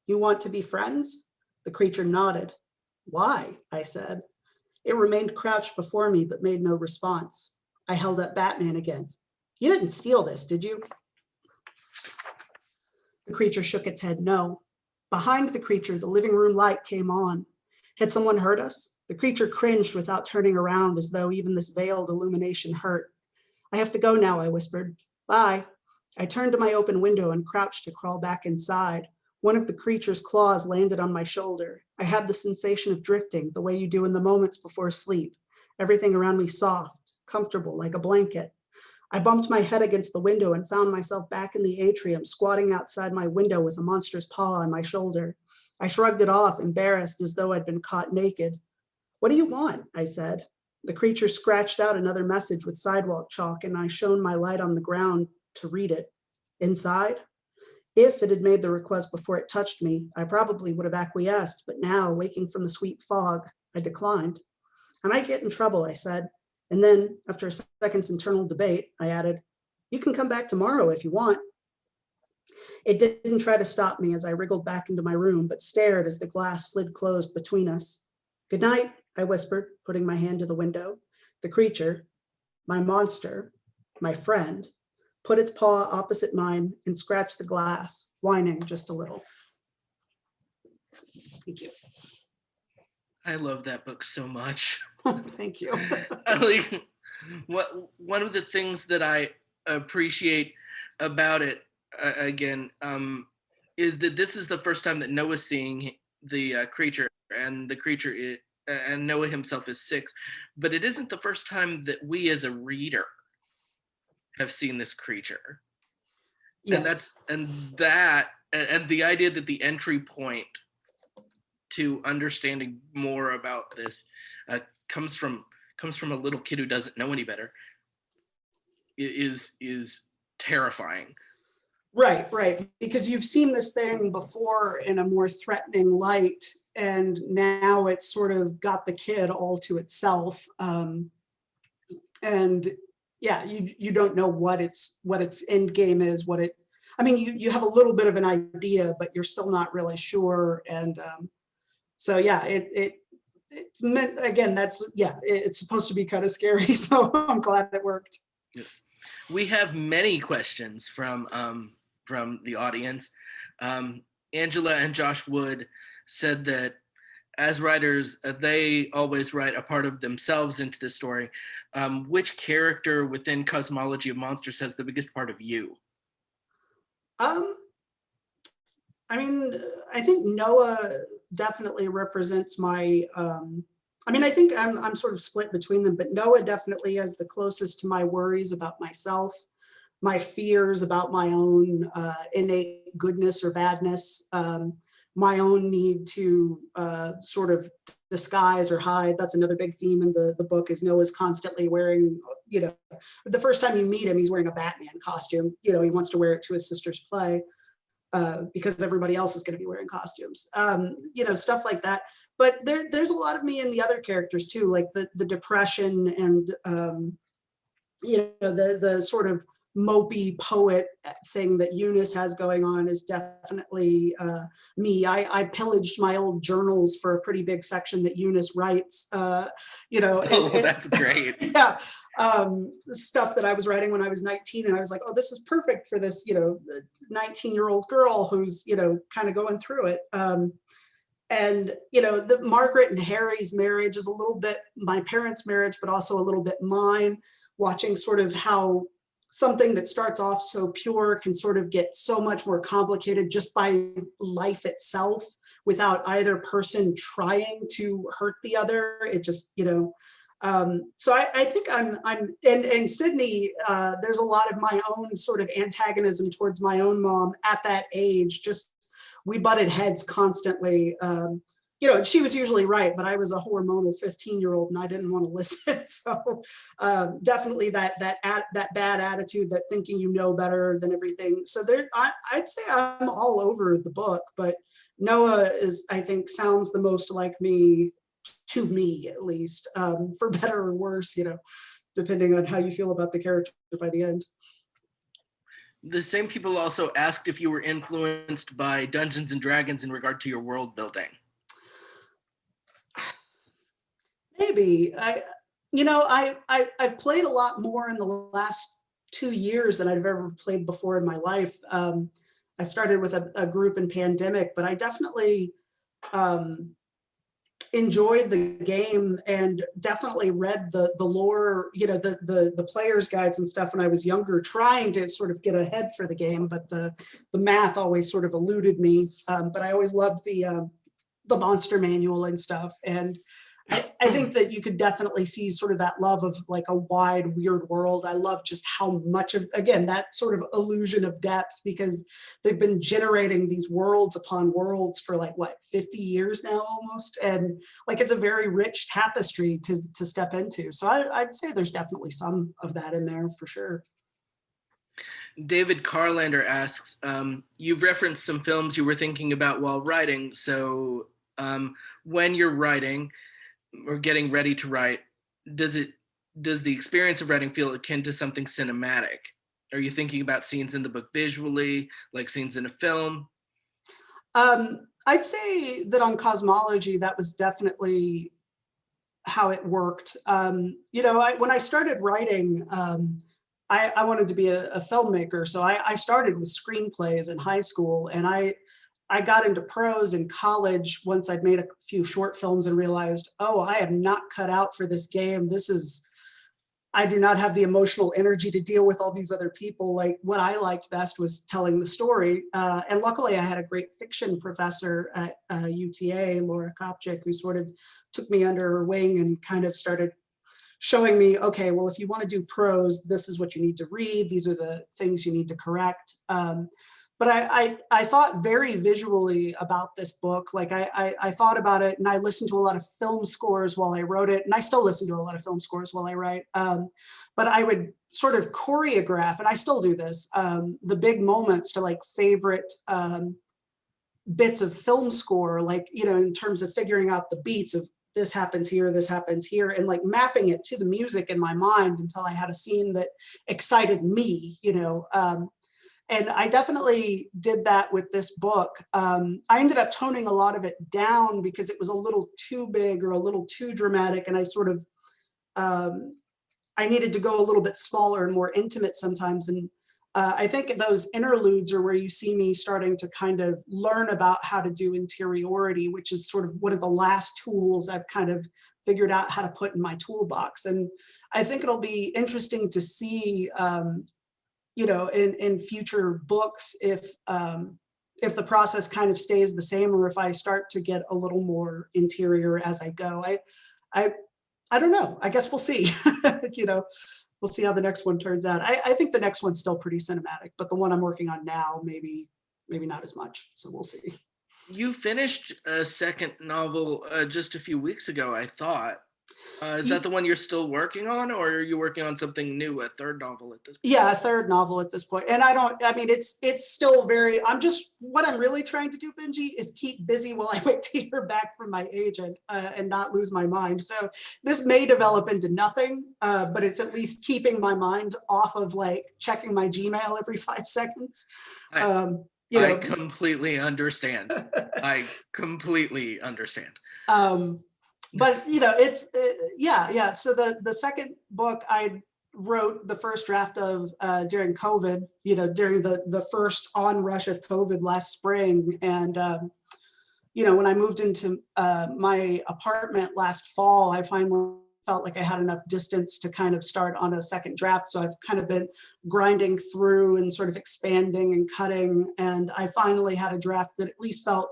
You want to be friends? The creature nodded. Why? I said. It remained crouched before me, but made no response. I held up Batman again. You didn't steal this, did you? The creature shook its head no. Behind the creature, the living room light came on. Had someone heard us? The creature cringed without turning around, as though even this veiled illumination hurt. I have to go now, I whispered. Bye. I turned to my open window and crouched to crawl back inside. One of the creature's claws landed on my shoulder. I had the sensation of drifting, the way you do in the moments before sleep. Everything around me soft, comfortable, like a blanket. I bumped my head against the window and found myself back in the atrium, squatting outside my window with a monster's paw on my shoulder. I shrugged it off, embarrassed as though I'd been caught naked. "What do you want?" I said. The creature scratched out another message with sidewalk chalk, and I shone my light on the ground to read it. Inside? If it had made the request before it touched me, I probably would have acquiesced, but now, waking from the sweet fog, I declined. "I might get in trouble," I said. And then, after a second's internal debate, I added, "You can come back tomorrow if you want." It didn't try to stop me as I wriggled back into my room, but stared as the glass slid closed between us. "Good night," I whispered, putting my hand to the window. The creature, my monster, my friend, put its paw opposite mine and scratched the glass, whining just a little. Thank you. I love that book so much. Thank you. One of the things that I appreciate about it, is that this is the first time that Noah's seeing the creature, and the creature and Noah himself is 6, but it isn't the first time that we as a reader have seen this creature. Yes. And the idea that the entry point to understanding more about this comes from a little kid who doesn't know any better is terrifying. Right. Because you've seen this thing before in a more threatening light, and now it's sort of got the kid all to itself. And yeah, you don't know what its end game is, you have a little bit of an idea, but you're still not really sure. And so yeah, it's meant, again, it's supposed to be kind of scary. So I'm glad it worked. Yes. We have many questions from the audience. Angela and Josh Wood said that as writers, they always write a part of themselves into the story. Which character within Cosmology of Monsters has the biggest part of you? I think Noah definitely represents my, I think I'm sort of split between them, but Noah definitely is the closest to my worries about myself, my fears about my own innate goodness or badness, my own need to sort of disguise or hide. That's another big theme in the book, is Noah's constantly wearing, the first time you meet him, he's wearing a Batman costume. He wants to wear it to his sister's play. Because everybody else is going to be wearing costumes, stuff like that. But there's a lot of me in the other characters too, like the depression and, the sort of mopey poet thing that Eunice has going on is definitely me. I pillaged my old journals for a pretty big section that Eunice writes, That's great. Yeah. Stuff that I was writing when I was 19, and I was like, oh, this is perfect for this, 19-year-old girl who's, kind of going through it. And, the Margaret and Harry's marriage is a little bit my parents' marriage, but also a little bit mine, watching sort of how something that starts off so pure can sort of get so much more complicated just by life itself without either person trying to hurt the other. It just, so I think I'm and Sydney, there's a lot of my own sort of antagonism towards my own mom at that age. Just, we butted heads constantly. She was usually right, but I was a hormonal 15-year-old and I didn't want to listen. So definitely that bad attitude, that thinking you know better than everything. So I'd say I'm all over the book, but Noah I think sounds the most like me, to me at least, for better or worse, depending on how you feel about the character by the end. The same people also asked if you were influenced by Dungeons and Dragons in regard to your world building. Maybe. I've played a lot more in the last 2 years than I've ever played before in my life. I started with a group in pandemic, but I definitely enjoyed the game and definitely read the lore, the player's guides and stuff when I was younger, trying to sort of get ahead for the game, but the math always sort of eluded me. But I always loved the monster manual and stuff. And I think that you could definitely see sort of that love of like a wide, weird world. I love just how much of, again, that sort of illusion of depth, because they've been generating these worlds upon worlds for like, what, 50 years now almost? And like, it's a very rich tapestry to step into. So I'd say there's definitely some of that in there for sure. David Carlander asks, you've referenced some films you were thinking about while writing. So when you're writing or getting ready to write, does the experience of writing feel akin to something cinematic? Are you thinking about scenes in the book visually, like scenes in a film? I'd say that on Cosmology, that was definitely how it worked. When I started writing, I wanted to be a filmmaker. So I started with screenplays in high school, and I got into prose in college once I'd made a few short films and realized, oh, I am not cut out for this game. I do not have the emotional energy to deal with all these other people. Like, what I liked best was telling the story. And luckily I had a great fiction professor at UTA, Laura Kopchik, who sort of took me under her wing and kind of started showing me, okay, well, if you want to do prose, this is what you need to read. These are the things you need to correct. But I thought very visually about this book. Like I thought about it, and I listened to a lot of film scores while I wrote it, and I still listen to a lot of film scores while I write. But I would sort of choreograph, and I still do this, the big moments to like favorite bits of film score, like, in terms of figuring out the beats of this happens here, and like mapping it to the music in my mind until I had a scene that excited me, And I definitely did that with this book. I ended up toning a lot of it down because it was a little too big or a little too dramatic. And I sort of, I needed to go a little bit smaller and more intimate sometimes. And I think those interludes are where you see me starting to kind of learn about how to do interiority, which is sort of one of the last tools I've kind of figured out how to put in my toolbox. And I think it'll be interesting to see, in future books, if the process kind of stays the same, or if I start to get a little more interior as I go. I don't know. I guess we'll see. We'll see how the next one turns out. I think the next one's still pretty cinematic, but the one I'm working on now, maybe not as much. So we'll see. You finished a second novel just a few weeks ago, I thought. Is that the one you're still working on, or are you working on something new, a third novel at this point? Yeah, a third novel at this point. And it's still what I'm really trying to do, Benji, is keep busy while I wait to hear back from my agent and not lose my mind. So this may develop into nothing, but it's at least keeping my mind off of like checking my Gmail every 5 seconds. I completely understand. I completely understand. But yeah. So the second book I wrote the first draft of during COVID, during the first onrush of COVID last spring. And, when I moved into my apartment last fall, I finally felt like I had enough distance to kind of start on a second draft. So I've kind of been grinding through and sort of expanding and cutting. And I finally had a draft that at least felt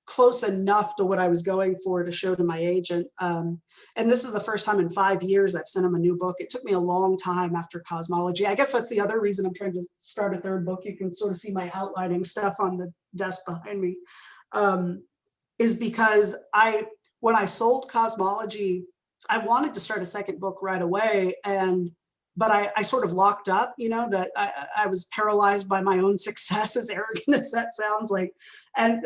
close enough to what I was going for to show to my agent. And this is the first time in 5 years I've sent him a new book. It took me a long time after Cosmology. I guess that's the other reason I'm trying to start a third book. You can sort of see my outlining stuff on the desk behind me, is because when I sold Cosmology, I wanted to start a second book right away. But I sort of locked up, that I was paralyzed by my own success, as arrogant as that sounds like. And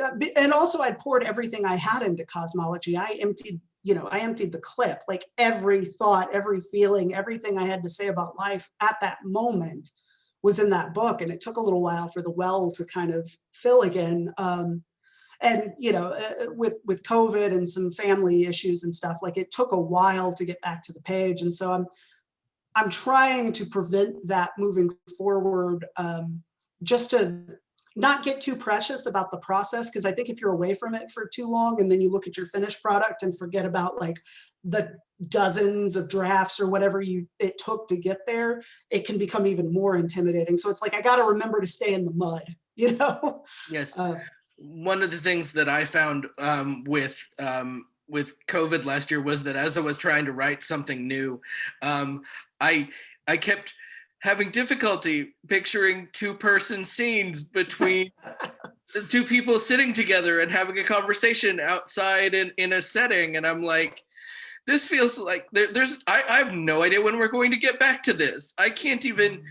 also I'd poured everything I had into Cosmology. I emptied the clip, like every thought, every feeling, everything I had to say about life at that moment was in that book. And it took a little while for the well to kind of fill again. And, with COVID and some family issues and stuff, like it took a while to get back to the page. And so I'm trying to prevent that moving forward, just to not get too precious about the process. Because I think if you're away from it for too long and then you look at your finished product and forget about like the dozens of drafts or whatever it took to get there, it can become even more intimidating. So it's like, I got to remember to stay in the mud, Yes. One of the things that I found with with COVID last year was that as I was trying to write something new, I kept having difficulty picturing two-person scenes between two people sitting together and having a conversation outside in a setting. And I'm like, this feels like I have no idea when we're going to get back to this. I can't even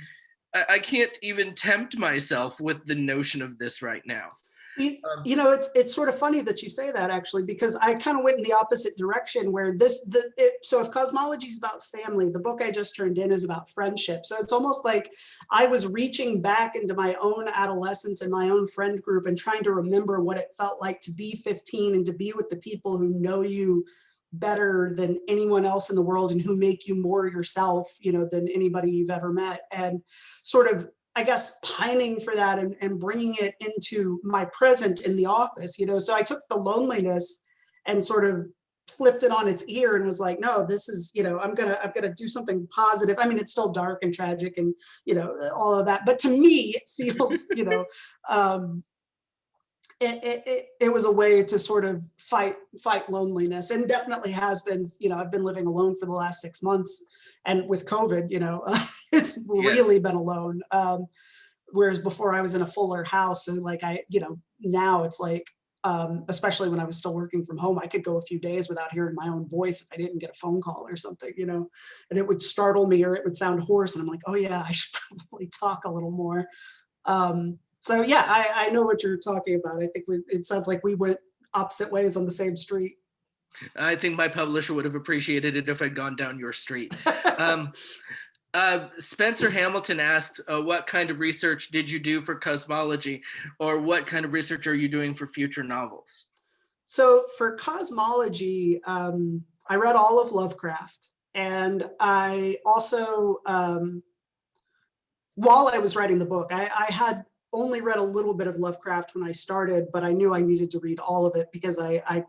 tempt myself with the notion of this right now. You know, it's sort of funny that you say that, actually, because I kind of went in the opposite direction where so if cosmology is about family, the book I just turned in is about friendship. So it's almost like I was reaching back into my own adolescence and my own friend group and trying to remember what it felt like to be 15 and to be with the people who know you better than anyone else in the world and who make you more yourself, you know, than anybody you've ever met. And sort of, I guess, pining for that and bringing it into my present in the office, you know. So I took the loneliness and sort of flipped it on its ear and was like, no, this is, you know, I'm gonna do something positive. I mean, it's still dark and tragic and, you know, all of that, but to me it feels, you know, it was a way to sort of fight loneliness, and definitely has been. You know, I've been living alone for the last 6 months, and with COVID, you know, it's really been alone. Whereas before I was in a fuller house, and like you know, now it's like, especially when I was still working from home, I could go a few days without hearing my own voice if I didn't get a phone call or something, you know, and it would startle me or it would sound hoarse, and I'm like, oh yeah, I should probably talk a little more. So yeah, I know what you're talking about. I think it sounds like we went opposite ways on the same street. I think my publisher would have appreciated it if I'd gone down your street. Spencer Hamilton asks, what kind of research did you do for cosmology, or what kind of research are you doing for future novels? So for cosmology, I read all of Lovecraft, and I also, while I was writing the book, I had only read a little bit of Lovecraft when I started, but I knew I needed to read all of it because I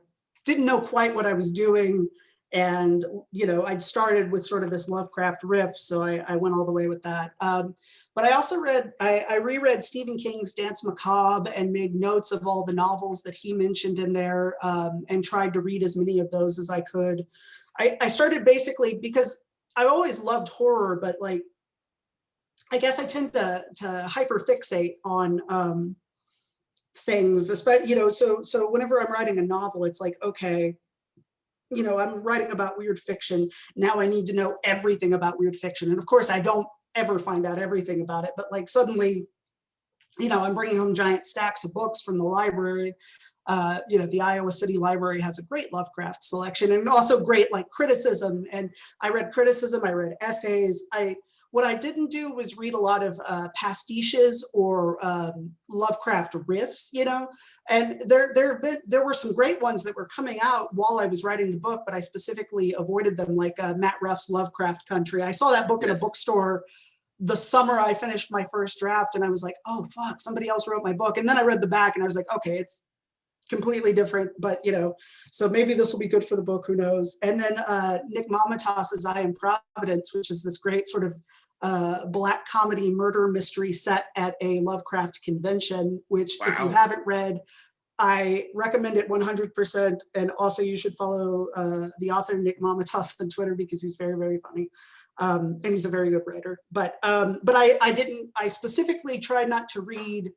didn't know quite what I was doing. And, you know, I'd started with sort of this Lovecraft riff, so I went all the way with that. But I also I reread Stephen King's Dance Macabre and made notes of all the novels that he mentioned in there, and tried to read as many of those as I could. I started basically because I've always loved horror, but like, I guess I tend to hyperfixate on things, especially, you know, so whenever I'm writing a novel, it's like, okay, you know, I'm writing about weird fiction. Now I need to know everything about weird fiction. And of course, I don't ever find out everything about it, but like suddenly, you know, I'm bringing home giant stacks of books from the library. You know, the Iowa City Library has a great Lovecraft selection and also great like criticism. And I read criticism, I read essays. What I didn't do was read a lot of pastiches or Lovecraft riffs, you know, and there were some great ones that were coming out while I was writing the book, but I specifically avoided them, like Matt Ruff's Lovecraft Country. I saw that book in a bookstore the summer I finished my first draft, and I was like, oh, fuck, somebody else wrote my book. And then I read the back and I was like, okay, it's completely different, but you know, so maybe this will be good for the book, who knows. And then Nick Mamatas's I Am Providence, which is this great sort of Black comedy murder mystery set at a Lovecraft convention, which if you haven't read, I recommend it 100%. And also you should follow the author Nick Mamatas on Twitter because he's very, very funny. And he's a very good writer. But I specifically tried not to read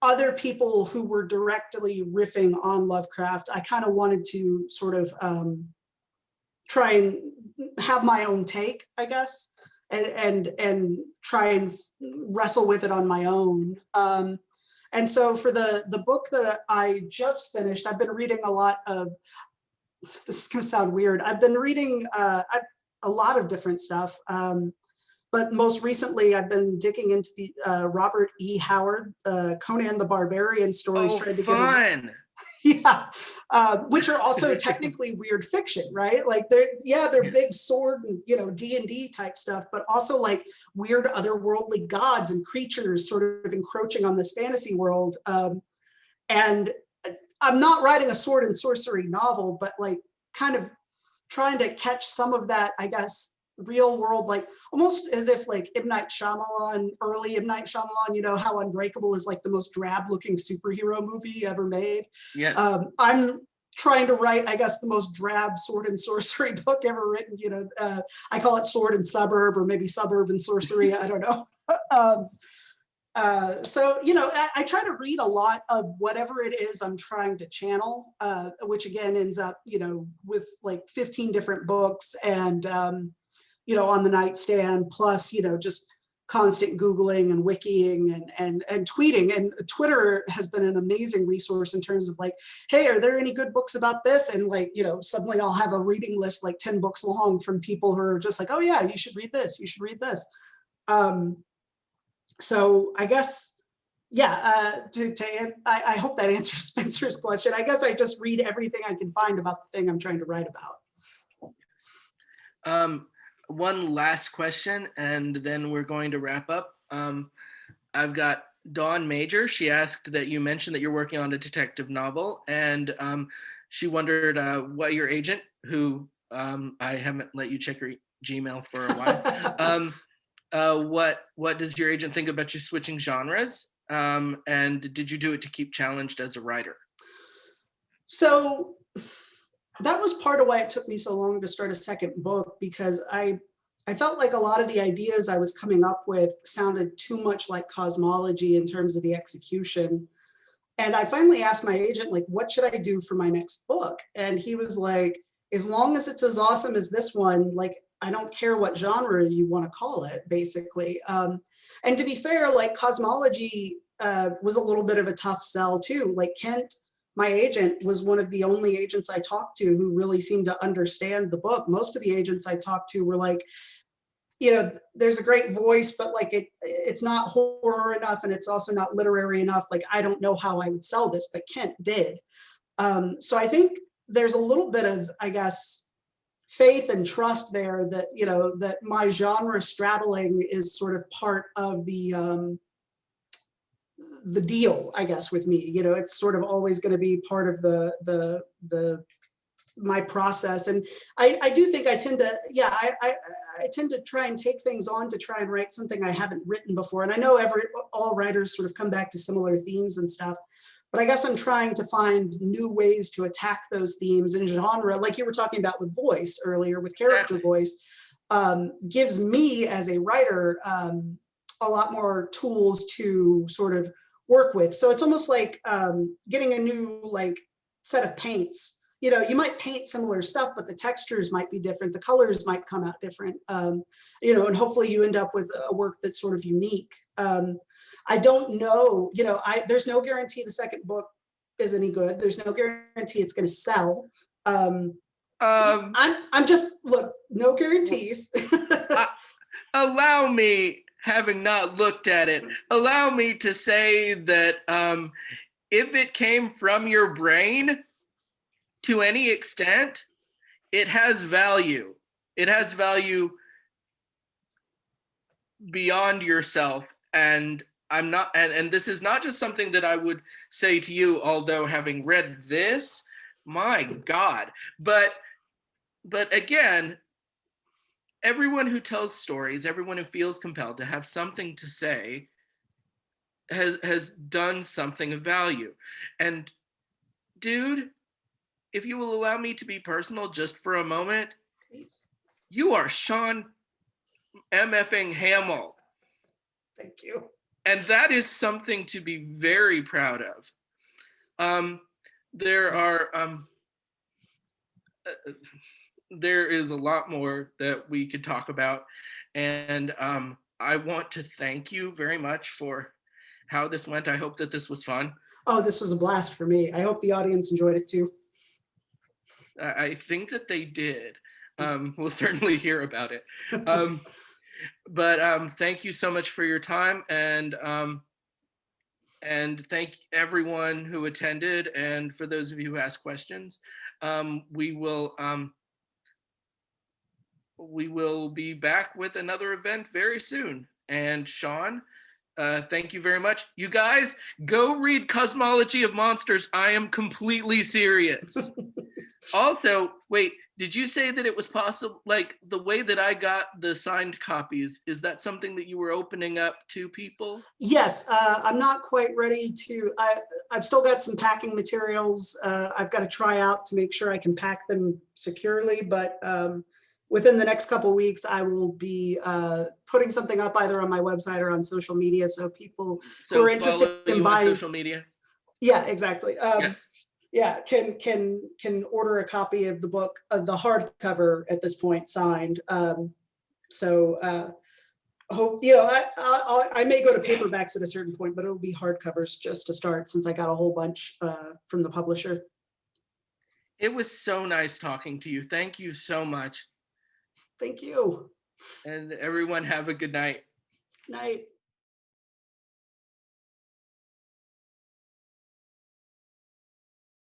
other people who were directly riffing on Lovecraft. I kind of wanted to sort of try and have my own take, I guess, and try and wrestle with it on my own. And so for the book that I just finished, I've been reading a lot of, this is gonna sound weird, I've been reading a lot of different stuff. But most recently, I've been digging into the Robert E. Howard, Conan the Barbarian stories. Oh, trying to fun! Yeah, which are also technically weird fiction, right? Like they're big sword and, you know, D&D type stuff, but also like weird otherworldly gods and creatures sort of encroaching on this fantasy world. And I'm not writing a sword and sorcery novel, but like kind of trying to catch some of that, I guess, real world, like almost as if like early Ibn Shyamalan, you know, how Unbreakable is like the most drab looking superhero movie ever made. Yes. trying to write, I guess, the most drab sword and sorcery book ever written. I call it Sword and Suburb, or maybe Suburb and Sorcery. I don't know. So, I try to read a lot of whatever it is I'm trying to channel, which again ends up, with like 15 different books and, on the nightstand, plus, just constant Googling and wikiing and tweeting. And Twitter has been an amazing resource in terms of like, hey, are there any good books about this? And like, suddenly I'll have a reading list like 10 books long from people who are just like, oh yeah, you should read this. You should read this. So I guess, yeah, I hope that answers Spencer's question. I guess I just read everything I can find about the thing I'm trying to write about. One last question, and then we're going to wrap up. I've got Dawn Major. She asked that you mentioned that you're working on a detective novel, and she wondered what your agent, who I haven't let you check your Gmail for a while, what does your agent think about you switching genres? And did you do it to keep challenged as a writer? So that was part of why it took me so long to start a second book, because I felt like a lot of the ideas I was coming up with sounded too much like cosmology in terms of the execution. And I finally asked my agent, like, what should I do for my next book? And he was like, as long as it's as awesome as this one, like, I don't care what genre you want to call it, basically. And to be fair, like, cosmology was a little bit of a tough sell too. Like, Kent, my agent, was one of the only agents I talked to who really seemed to understand the book. Most of the agents I talked to were like, there's a great voice, but like it's not horror enough, and it's also not literary enough. Like, I don't know how I would sell this, but Kent did. So I think there's a little bit of, I guess, faith and trust there that, that my genre straddling is sort of part of the deal, I guess, with me. It's sort of always going to be part of my process. And I do think I tend to, I tend to try and take things on to try and write something I haven't written before. And I know all writers sort of come back to similar themes and stuff, but I guess I'm trying to find new ways to attack those themes and genre, like you were talking about with voice earlier, with character voice, gives me as a writer a lot more tools to sort of work with. So it's almost like getting a new like set of paints. You might paint similar stuff, but the textures might be different. The colors might come out different, and hopefully you end up with a work that's sort of unique. I don't know, there's no guarantee the second book is any good. There's no guarantee it's going to sell. I'm just, look, no guarantees. Allow me, having not looked at it, allow me to say that if it came from your brain to any extent, it has value. It has value beyond yourself. And I'm not, and this is not just something that I would say to you, although having read this, my God. But again, everyone who tells stories, everyone who feels compelled to have something to say has done something of value. And dude, if you will allow me to be personal just for a moment, Please. You are Shaun MFing Hamill. Thank you. And that is something to be very proud of. There is a lot more that we could talk about. And I want to thank you very much for how this went. I hope that this was fun. Oh, this was a blast for me. I hope the audience enjoyed it too. I think that they did. We'll certainly hear about it. But thank you so much for your time, and thank everyone who attended, and for those of you who asked questions. We will be back with another event very soon. And Shaun, thank you very much. You guys, go read Cosmology of Monsters. I am completely serious. Also, wait, Did you say that it was possible, like the way that I got the signed copies, is that something that you were opening up to people? Yes, I'm not quite ready to, I've still got some packing materials. I've got to try out to make sure I can pack them securely, but within the next couple of weeks, I will be putting something up either on my website or on social media. So people who So are interested follow in you on buying, social media? yeah, exactly. Yes. Yeah, can order a copy of the book, the hardcover at this point signed. So hope, you know, I may go to paperbacks at a certain point, but it'll be hardcovers just to start since I got a whole bunch from the publisher. It was so nice talking to you. Thank you so much. Thank you. And everyone have a good night. Night.